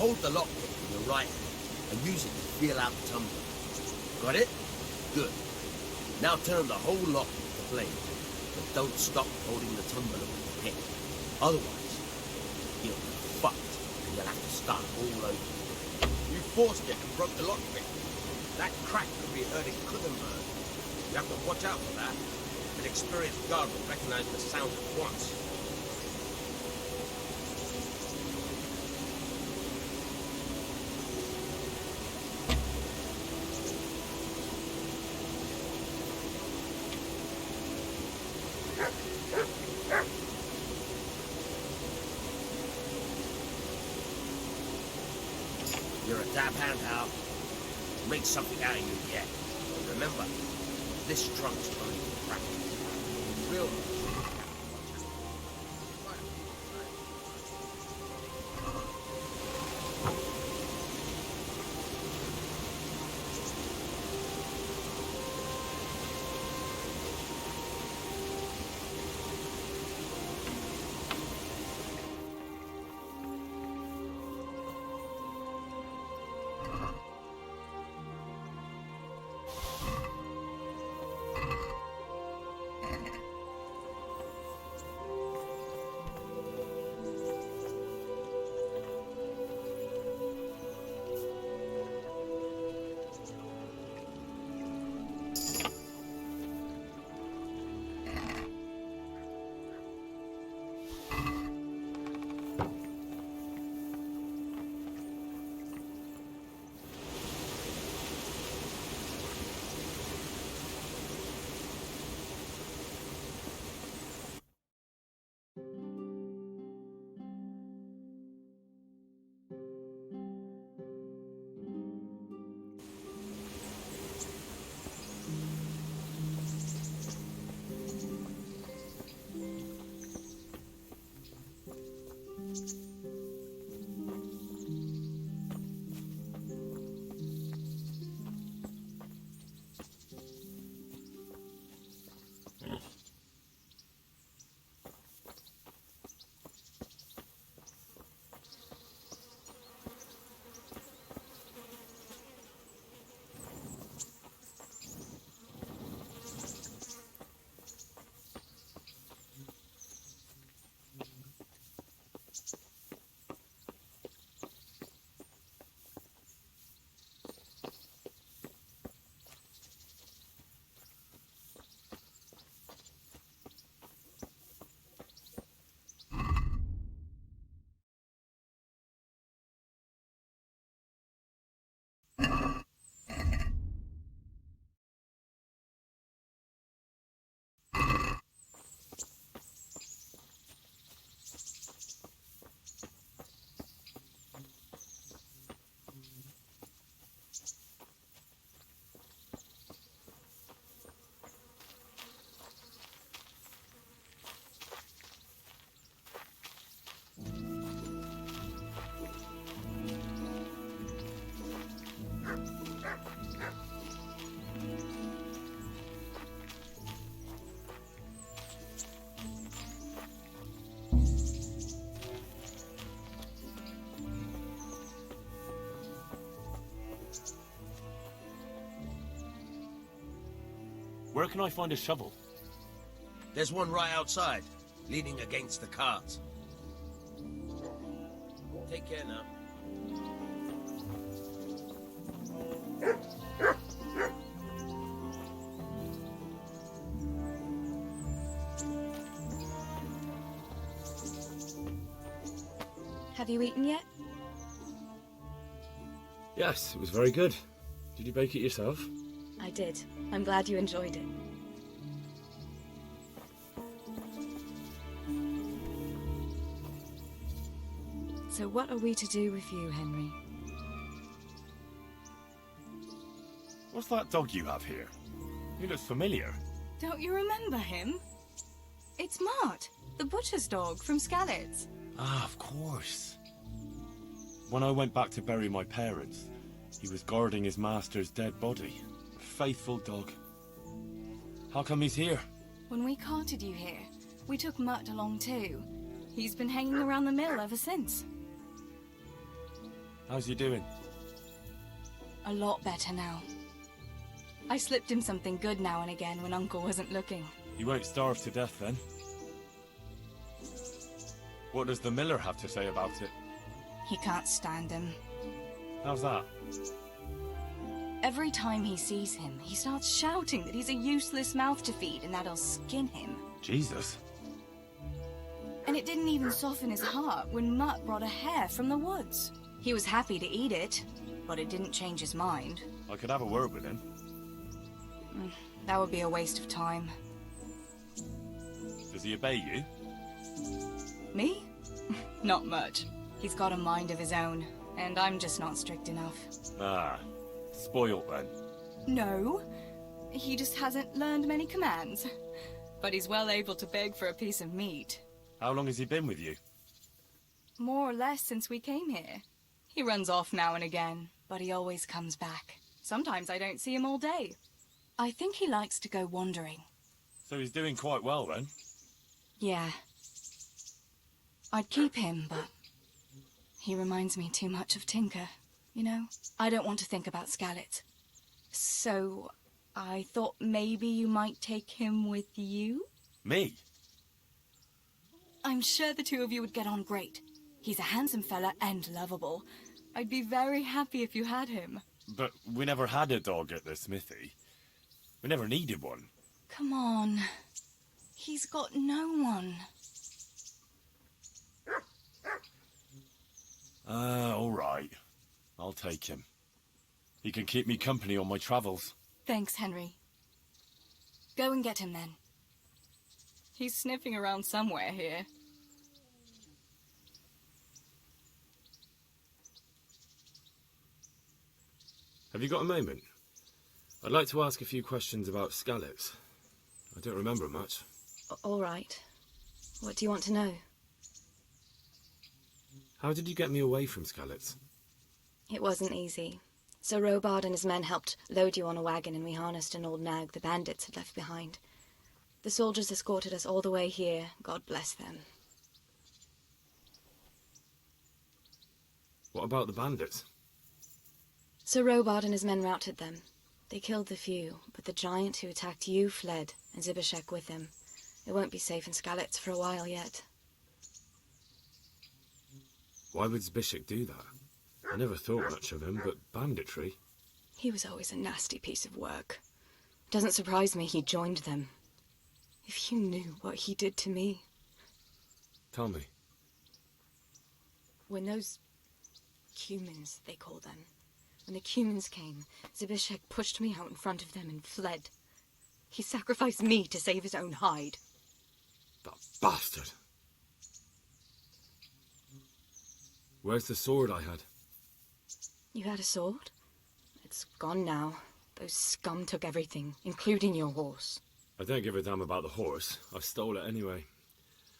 Hold the lockpick in your right hand and use it to feel out the tumbler. Got it? Good. Now turn the whole lock with the blade, but don't stop holding the tumbler with the pick. Otherwise, you'll be fucked and you'll have to start all over. You forced it and broke the lockpick. That crack could be hurting Kuttenberg. You have to watch out for that. An experienced guard will recognize the sound at once. You're a dab hand, Hal. Make something out of you yet. But remember, this trunk's only for practice. Real. Where can I find a shovel? There's one right outside, leaning against the cart. Take care now. Have you eaten yet? Yes, it was very good. Did you bake it yourself? I did. I'm glad you enjoyed it. So what are we to do with you, Henry? What's that dog you have here? He looks familiar. Don't you remember him? It's Mart, the butcher's dog from Skalitz. Ah, of course. When I went back to bury my parents, he was guarding his master's dead body. A faithful dog. How come he's here? When we carted you here, we took Mutt along too. He's been hanging around the mill ever since. How's he doing? A lot better now. I slipped him something good now and again when Uncle wasn't looking. He won't starve to death then. What does the miller have to say about it? He can't stand him. How's that? Every time he sees him, he starts shouting that he's a useless mouth to feed and that'll skin him. Jesus. And it didn't even soften his heart when Mutt brought a hare from the woods. He was happy to eat it, but it didn't change his mind. I could have a word with him. That would be a waste of time. Does he obey you? Me? Not much. He's got a mind of his own, and I'm just not strict enough. Ah, spoilt then. No, he just hasn't learned many commands. But he's well able to beg for a piece of meat. How long has he been with you? More or less since we came here. He runs off now and again, but he always comes back. Sometimes I don't see him all day. I think he likes to go wandering. So he's doing quite well then? Yeah. I'd keep him, but he reminds me too much of Tinker, you know? I don't want to think about Skalitz. So I thought maybe you might take him with you? Me? I'm sure the two of you would get on great. He's a handsome fella and lovable. I'd be very happy if you had him. But we never had a dog at the smithy. We never needed one. Come on. He's got no one. All right. I'll take him. He can keep me company on my travels. Thanks, Henry. Go and get him then. He's sniffing around somewhere here. Have you got a moment? I'd like to ask a few questions about Skalitz. I don't remember much. All right. What do you want to know? How did you get me away from Skalitz? It wasn't easy. Sir Robard and his men helped load you on a wagon and we harnessed an old nag the bandits had left behind. The soldiers escorted us all the way here. God bless them. What about the bandits? Sir Robard and his men routed them. They killed the few, but the giant who attacked you fled, and Zibishek with him. It won't be safe in Skalitz for a while yet. Why would Zibishek do that? I never thought much of him, but banditry? He was always a nasty piece of work. Doesn't surprise me he joined them. If you knew what he did to me. Tell me. When those humans, they call them, when the humans came, Zibishek pushed me out in front of them and fled. He sacrificed me to save his own hide. That bastard! Where's the sword I had? You had a sword? It's gone now. Those scum took everything, including your horse. I don't give a damn about the horse. I stole it anyway.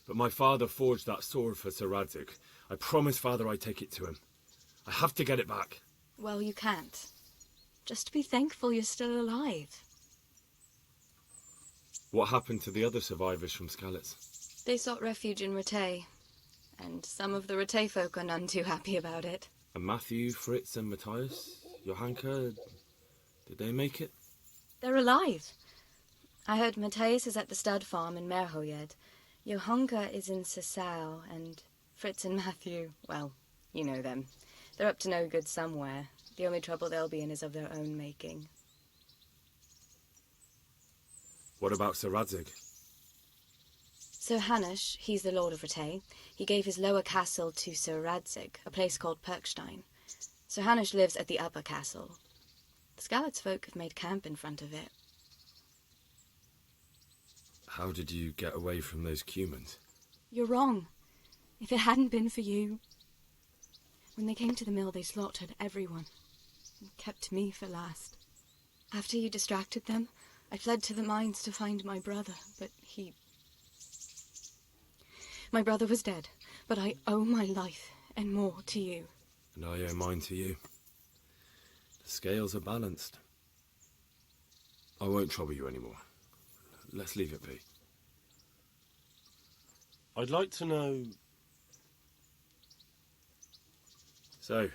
But my father forged that sword for Sir Radzik. I promised Father I'd take it to him. I have to get it back. Well, you can't. Just be thankful you're still alive. What happened to the other survivors from Skalitz? They sought refuge in Ratay, and some of the Ratay folk are none too happy about it. And Matthew, Fritz and Matthias? Johanka? Did they make it? They're alive. I heard Matthias is at the stud farm in Merhoyed. Johanka is in Sasau, and Fritz and Matthew, well, you know them. They're up to no good somewhere. The only trouble they'll be in is of their own making. What about Sir Radzig? Sir Hanush, he's the Lord of Rete. He gave his lower castle to Sir Radzig, a place called Perkstein. Sir Hanush lives at the upper castle. The Skalitz folk have made camp in front of it. How did you get away from those Cumans? You're wrong. If it hadn't been for you... When they came to the mill, they slaughtered everyone. And kept me for last. After you distracted them, I fled to the mines to find my brother, but he... My brother was dead, but I owe my life and more to you. And I owe mine to you. The scales are balanced. I won't trouble you anymore. Let's leave it be. I'd like to know... So,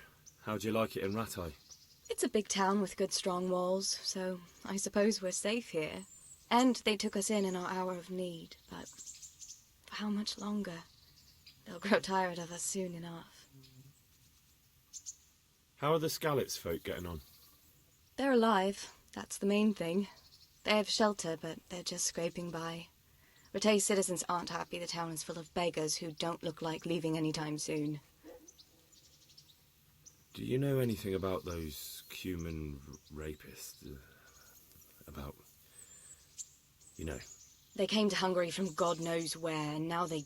how'd you like it in Rattay? It's a big town with good strong walls, so I suppose we're safe here. And they took us in our hour of need, but for how much longer? They'll grow tired of us soon enough. How are the Skalitz folk getting on? They're alive, that's the main thing. They have shelter, but they're just scraping by. Rattay's citizens aren't happy the town is full of beggars who don't look like leaving anytime soon. Do you know anything about those Cuman rapists? About... you know? They came to Hungary from God knows where, and now they...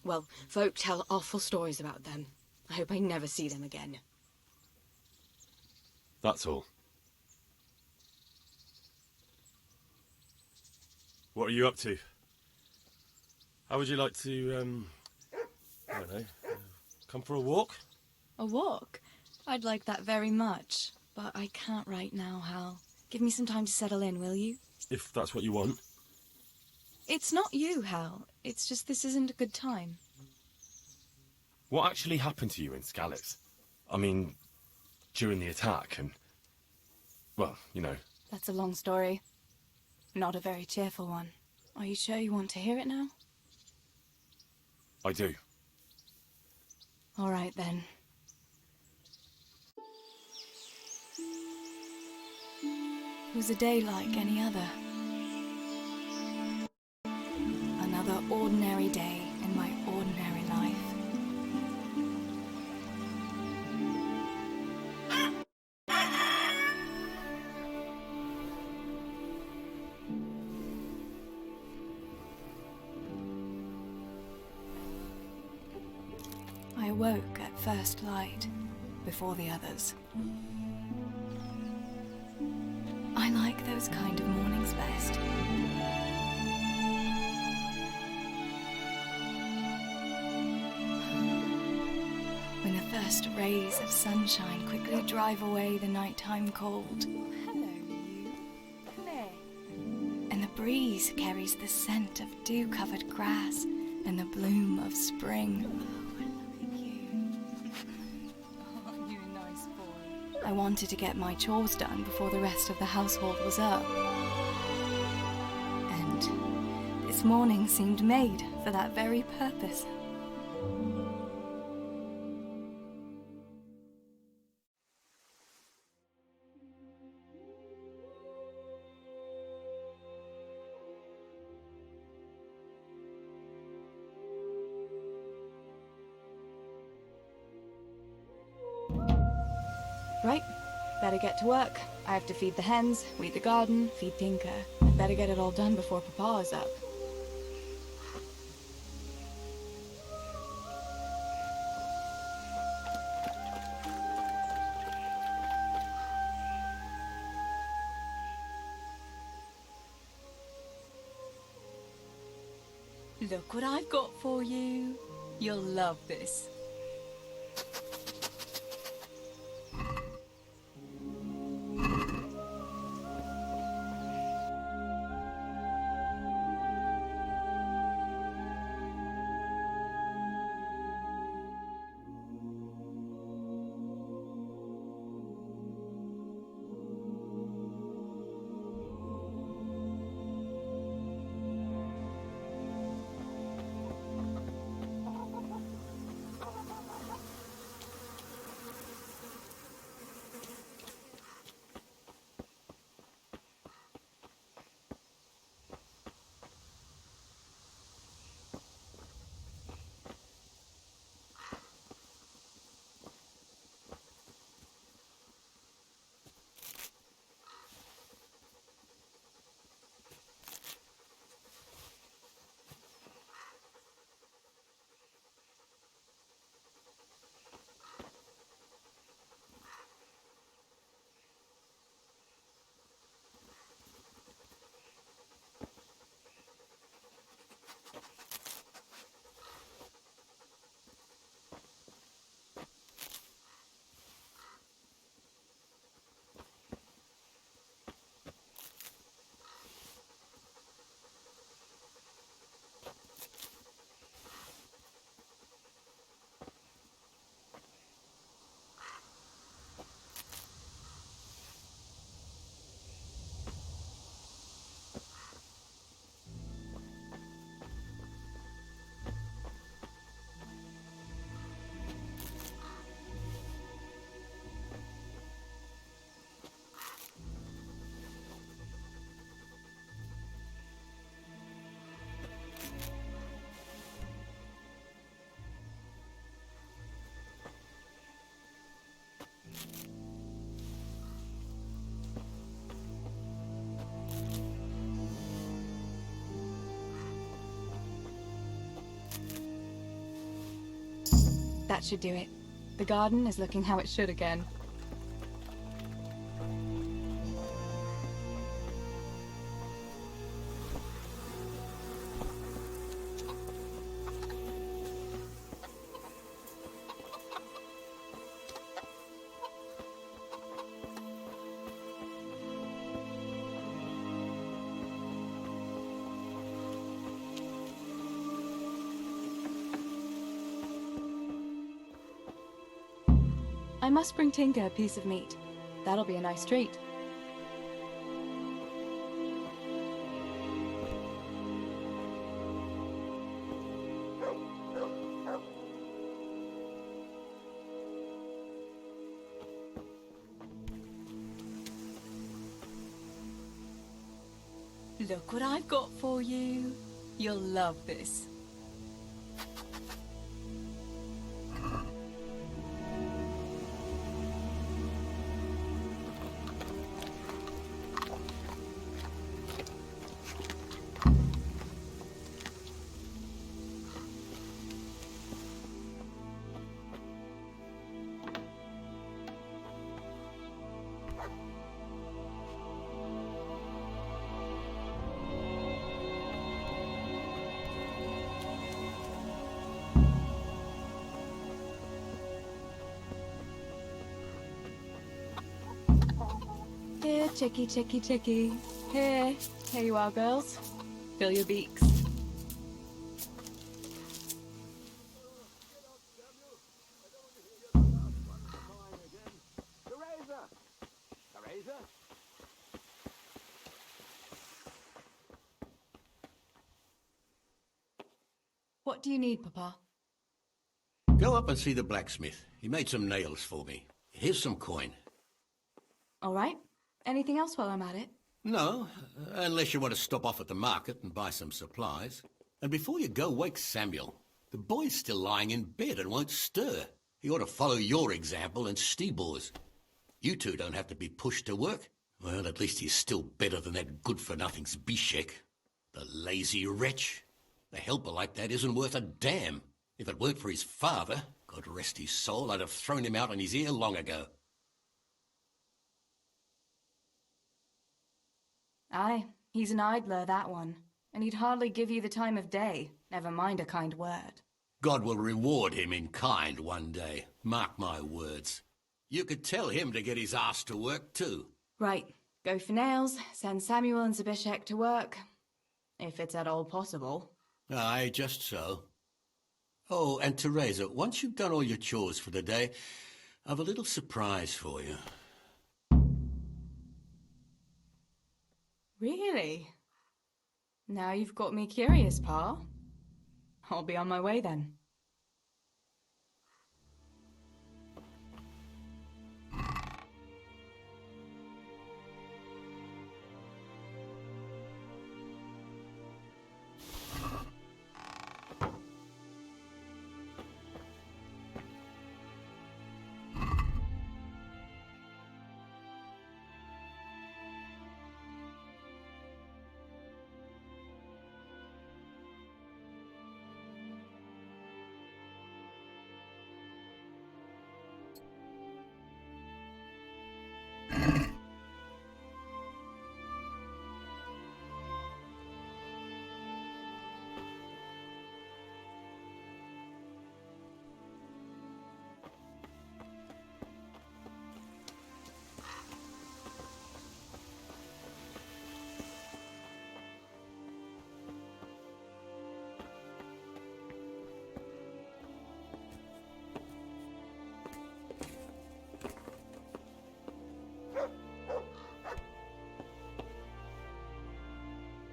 Well, folk tell awful stories about them. I hope I never see them again. That's all. What are you up to? How would you like to, I don't know, come for a walk? A walk? I'd like that very much, but I can't right now, Hal. Give me some time to settle in, will you? If that's what you want. It's not you, Hal. It's just this isn't a good time. What actually happened to you in Skalitz? I mean, during the attack and... well, you know. That's a long story. Not a very cheerful one. Are you sure you want to hear it now? I do. All right, then. It was a day like any other. Another ordinary day in my ordinary life. I awoke at first light, before the others. I like those kind of mornings best. When the first rays of sunshine quickly drive away the nighttime cold. Hello, you. Come here. And the breeze carries the scent of dew-covered grass and the bloom of spring. I wanted to get my chores done before the rest of the household was up. And this morning seemed made for that very purpose. Right, better get to work. I have to feed the hens, weed the garden, feed Tinker. I'd better get it all done before Papa is up. Look what I've got for you. You'll love this. That should do it. The garden is looking how it should again. I must bring Tinker a piece of meat. That'll be a nice treat. Look what I've got for you. You'll love this. Here, chickie, chickie, chickie. Here you are, girls. Fill your beaks. What do you need, Papa? Go up and see the blacksmith. He made some nails for me. Here's some coin. All right. Anything else while I'm at it? No, unless you want to stop off at the market and buy some supplies. And before you go, wake Samuel. The boy's still lying in bed and won't stir. He ought to follow your example and Stebor's. You two don't have to be pushed to work. Well, at least he's still better than that good-for-nothing Zbyszek. The lazy wretch. A helper like that isn't worth a damn. If it weren't for his father, God rest his soul, I'd have thrown him out on his ear long ago. Aye, he's an idler, that one. And he'd hardly give you the time of day, never mind a kind word. God will reward him in kind one day. Mark my words. You could tell him to get his ass to work too. Right, go for nails, send Samuel and Zbyszek to work. If it's at all possible. Aye, just so. Oh, and Teresa, once you've done all your chores for the day, I've a little surprise for you. Really? Now you've got me curious, Pa. I'll be on my way then.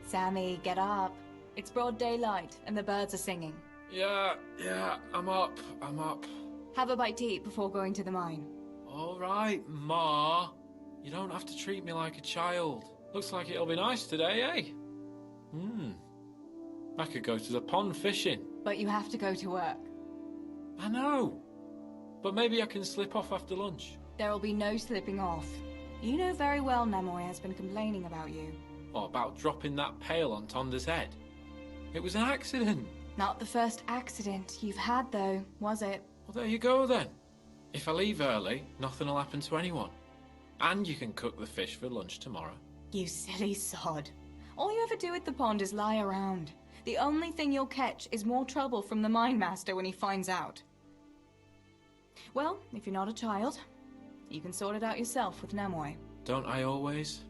Sammy, get up. It's broad daylight and the birds are singing. Yeah, I'm up. Have a bite to eat before going to the mine. All right, Ma. You don't have to treat me like a child. Looks like it'll be nice today, eh? I could go to the pond fishing. But you have to go to work. I know. But maybe I can slip off after lunch. There will be no slipping off. You know very well Nemoy has been complaining about you. Or about dropping that pail on Tonda's head. It was an accident. Not the first accident you've had, though, was it? Well, there you go then. If I leave early, nothing will happen to anyone. And you can cook the fish for lunch tomorrow. You silly sod. All you ever do at the pond is lie around. The only thing you'll catch is more trouble from the mine master when he finds out. Well, if you're not a child, you can sort it out yourself with Namoi. Don't I always?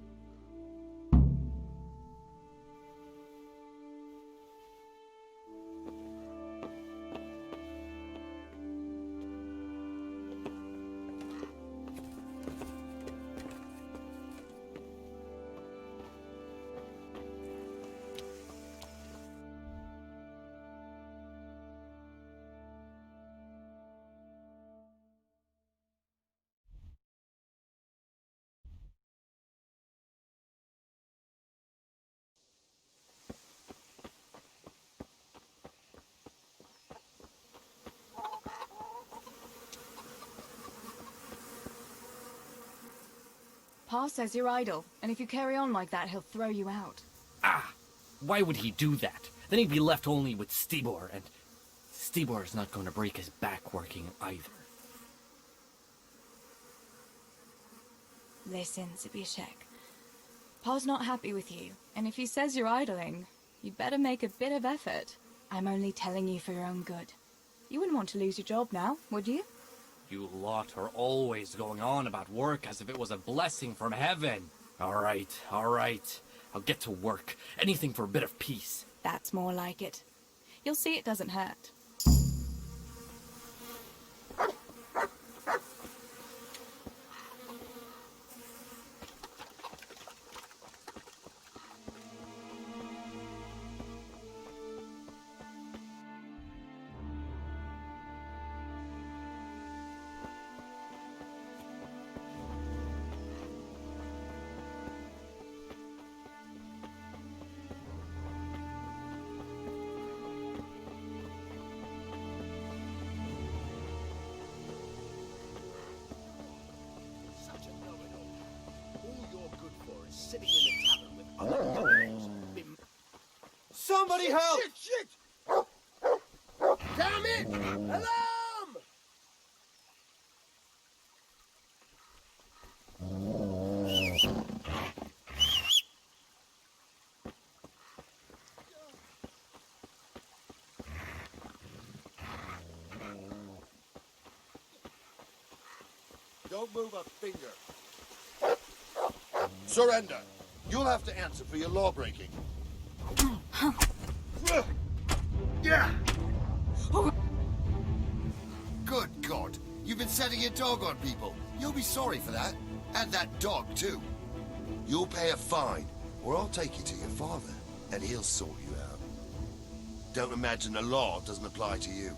Pa says you're idle, and if you carry on like that, he'll throw you out. Ah! Why would he do that? Then he'd be left only with Stibor, and Stibor's not going to break his back working either. Listen, Zbyszek. Pa's not happy with you, and if he says you're idling, you'd better make a bit of effort. I'm only telling you for your own good. You wouldn't want to lose your job now, would you? You lot are always going on about work as if it was a blessing from heaven. All right. I'll get to work. Anything for a bit of peace. That's more like it. You'll see it doesn't hurt. Sitting in the tavern with other criminals. Somebody help! Shit! Damn it! Alarm! Don't move a finger. Surrender. You'll have to answer for your law-breaking. Yeah! Good God! You've been setting your dog on people. You'll be sorry for that. And that dog, too. You'll pay a fine, or I'll take you to your father, and he'll sort you out. Don't imagine the law doesn't apply to you.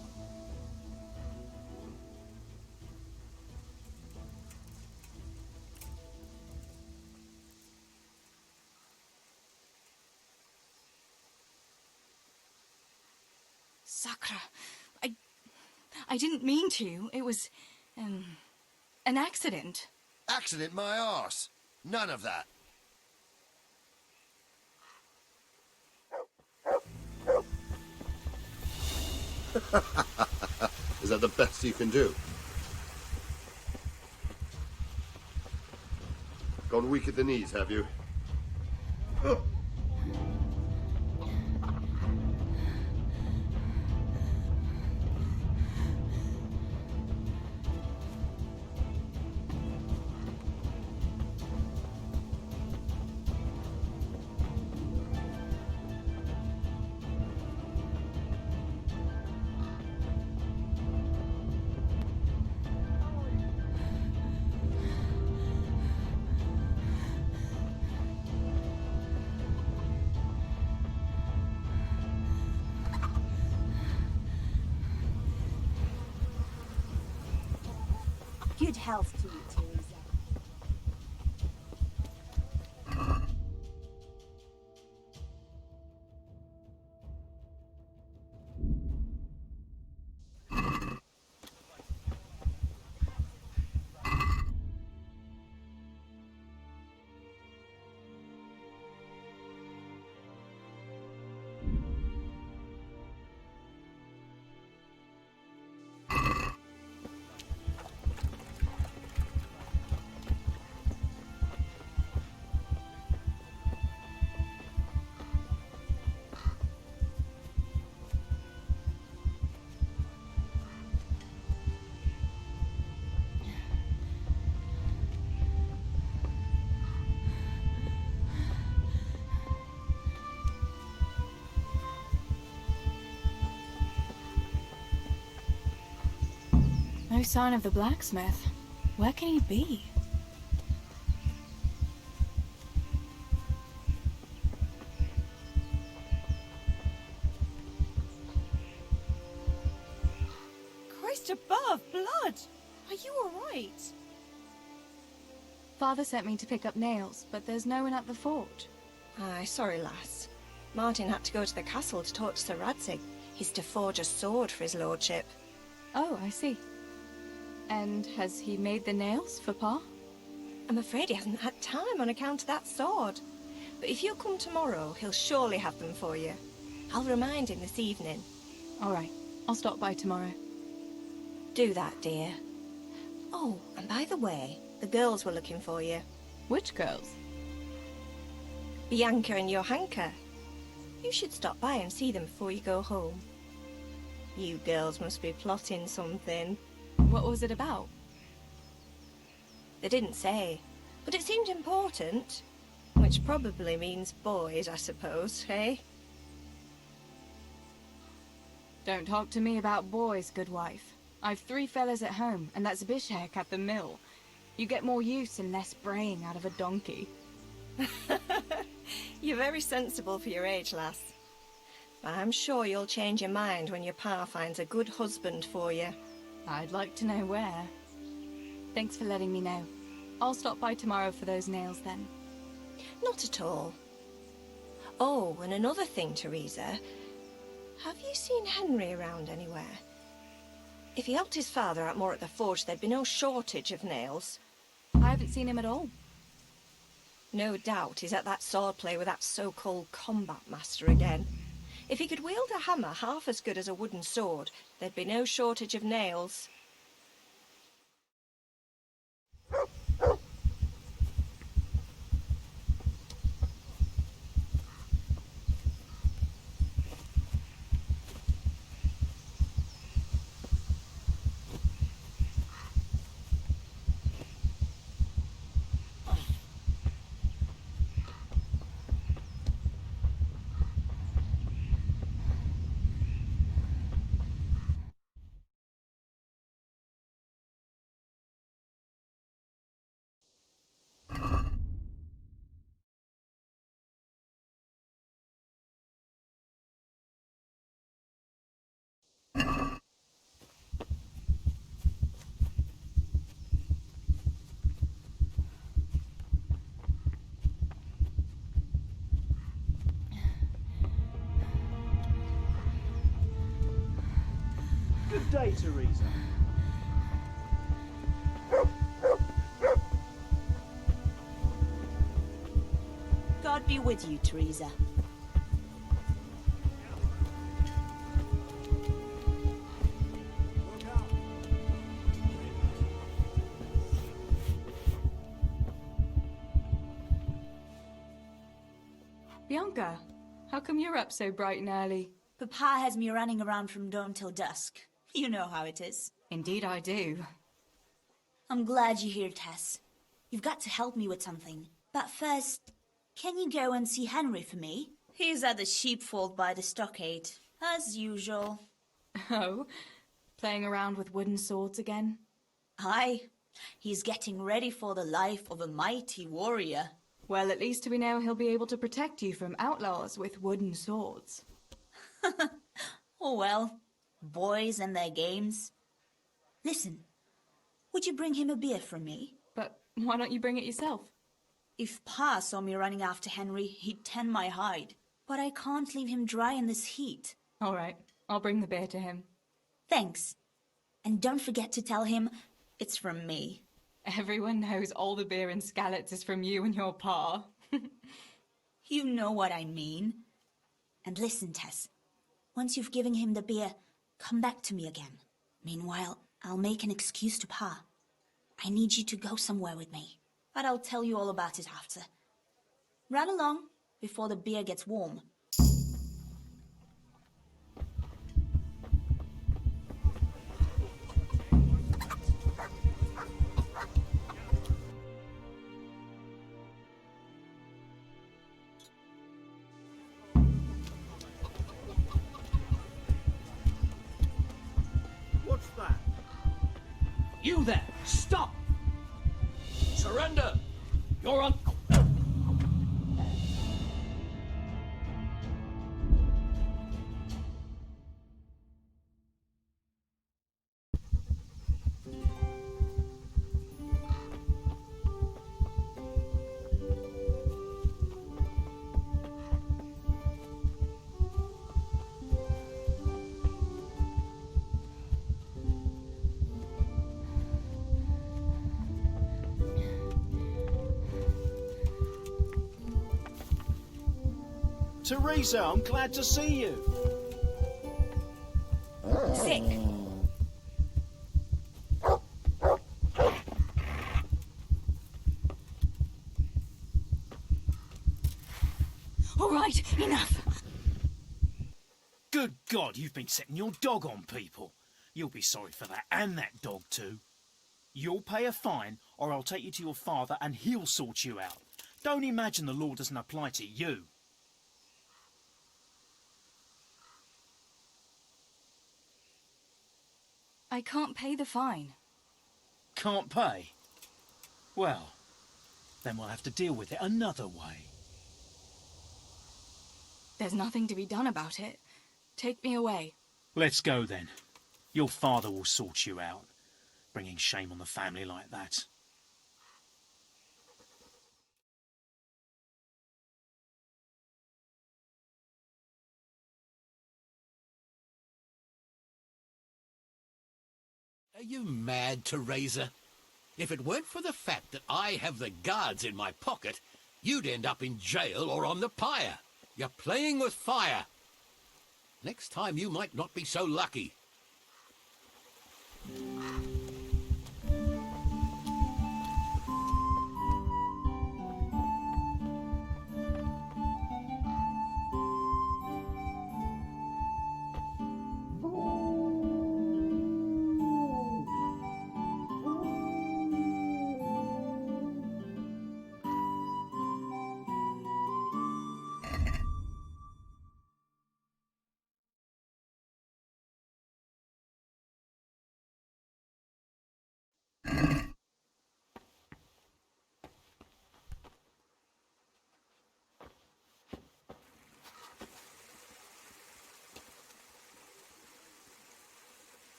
Sakra, I didn't mean to. It was, an accident. Accident my arse. None of that. Is that the best you can do? Gone weak at the knees, have you? Good health to you, Teresa. No sign of the blacksmith. Where can he be? Christ above, blood! Are you alright? Father sent me to pick up nails, but there's no one at the fort. Aye, sorry, lass. Martin had to go to the castle to talk to Sir Radzig. He's to forge a sword for his lordship. Oh, I see. And has he made the nails for Pa? I'm afraid he hasn't had time on account of that sword. But if you come tomorrow, he'll surely have them for you. I'll remind him this evening. All right, I'll stop by tomorrow. Do that, dear. Oh, and by the way, the girls were looking for you. Which girls? Bianca and Johanka. You should stop by and see them before you go home. You girls must be plotting something. What was it about? They didn't say, but it seemed important. Which probably means boys, I suppose, eh? Don't talk to me about boys, good wife. I've 3 fellas at home, and that's Bishek at the mill. You get more use and less braying out of a donkey. You're very sensible for your age, lass. I'm sure you'll change your mind when your pa finds a good husband for you. I'd like to know where. Thanks for letting me know. I'll stop by tomorrow for those nails then. Not at all. Oh, and another thing, Teresa. Have you seen Henry around anywhere? If he helped his father out more at the forge, there'd be no shortage of nails. I haven't seen him at all. No doubt he's at that sword play with that so-called combat master again. If he could wield a hammer half as good as a wooden sword, there'd be no shortage of nails. Good day, Teresa. God be with you, Teresa. Bianca, how come you're up so bright and early? Papa has me running around from dawn till dusk. You know how it is. Indeed I do. I'm glad you're here, Tess. You've got to help me with something. But first, can you go and see Henry for me? He's at the sheepfold by the stockade, as usual. Oh? Playing around with wooden swords again? Aye. He's getting ready for the life of a mighty warrior. Well, at least we know he'll be able to protect you from outlaws with wooden swords. Oh well, boys and their games. Listen, would you bring him a beer from me? But why don't you bring it yourself? If Pa saw me running after Henry, he'd tan my hide. But I can't leave him dry in this heat. All right, I'll bring the beer to him. Thanks. And don't forget to tell him it's from me. Everyone knows all the beer in Skalitz is from you and your pa. You know what I mean. And listen, Tess. Once you've given him the beer, come back to me again. Meanwhile, I'll make an excuse to Pa. I need you to go somewhere with me. But I'll tell you all about it after. Run along, before the beer gets warm. What's that? You there! Stop! Surrender! You're on... Teresa, I'm glad to see you. Sick. All right, enough. Good God, you've been setting your dog on people. You'll be sorry for that, and that dog too. You'll pay a fine, or I'll take you to your father and he'll sort you out. Don't imagine the law doesn't apply to you. I can't pay the fine. Can't pay? Well, then we'll have to deal with it another way. There's nothing to be done about it. Take me away. Let's go then. Your father will sort you out. Bringing shame on the family like that. Are you mad, Teresa? If it weren't for the fact that I have the guards in my pocket, you'd end up in jail or on the pyre. You're playing with fire. Next time you might not be so lucky.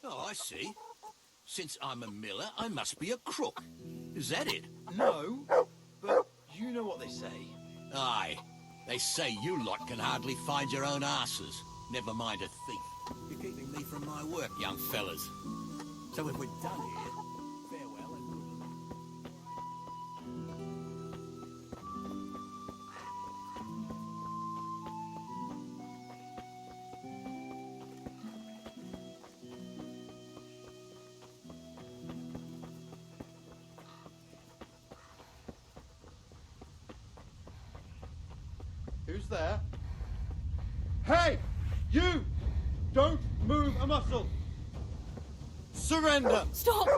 Oh, I see. Since I'm a miller, I must be a crook. Is that it? No, but you know what they say. Aye. They say you lot can hardly find your own asses. Never mind a thief. You're keeping me from my work, young fellas. So if we're done here, farewell and good luck. Who's there? Hey! You! Don't move a muscle! Surrender! Stop!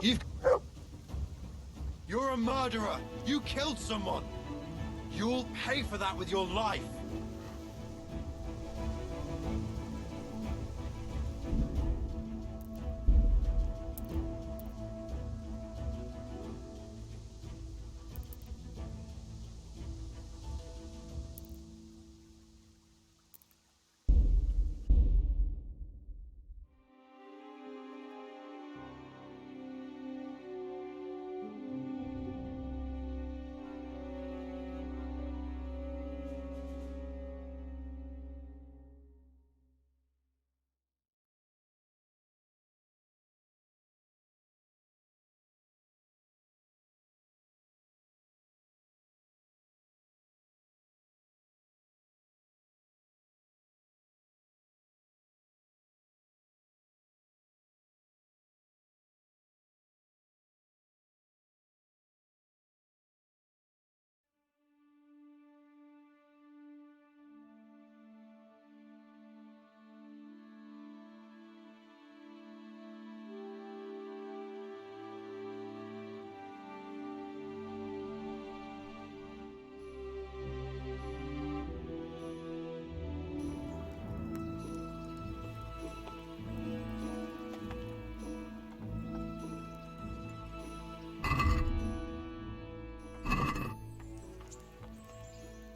You're a murderer! You killed someone! You'll pay for that with your life!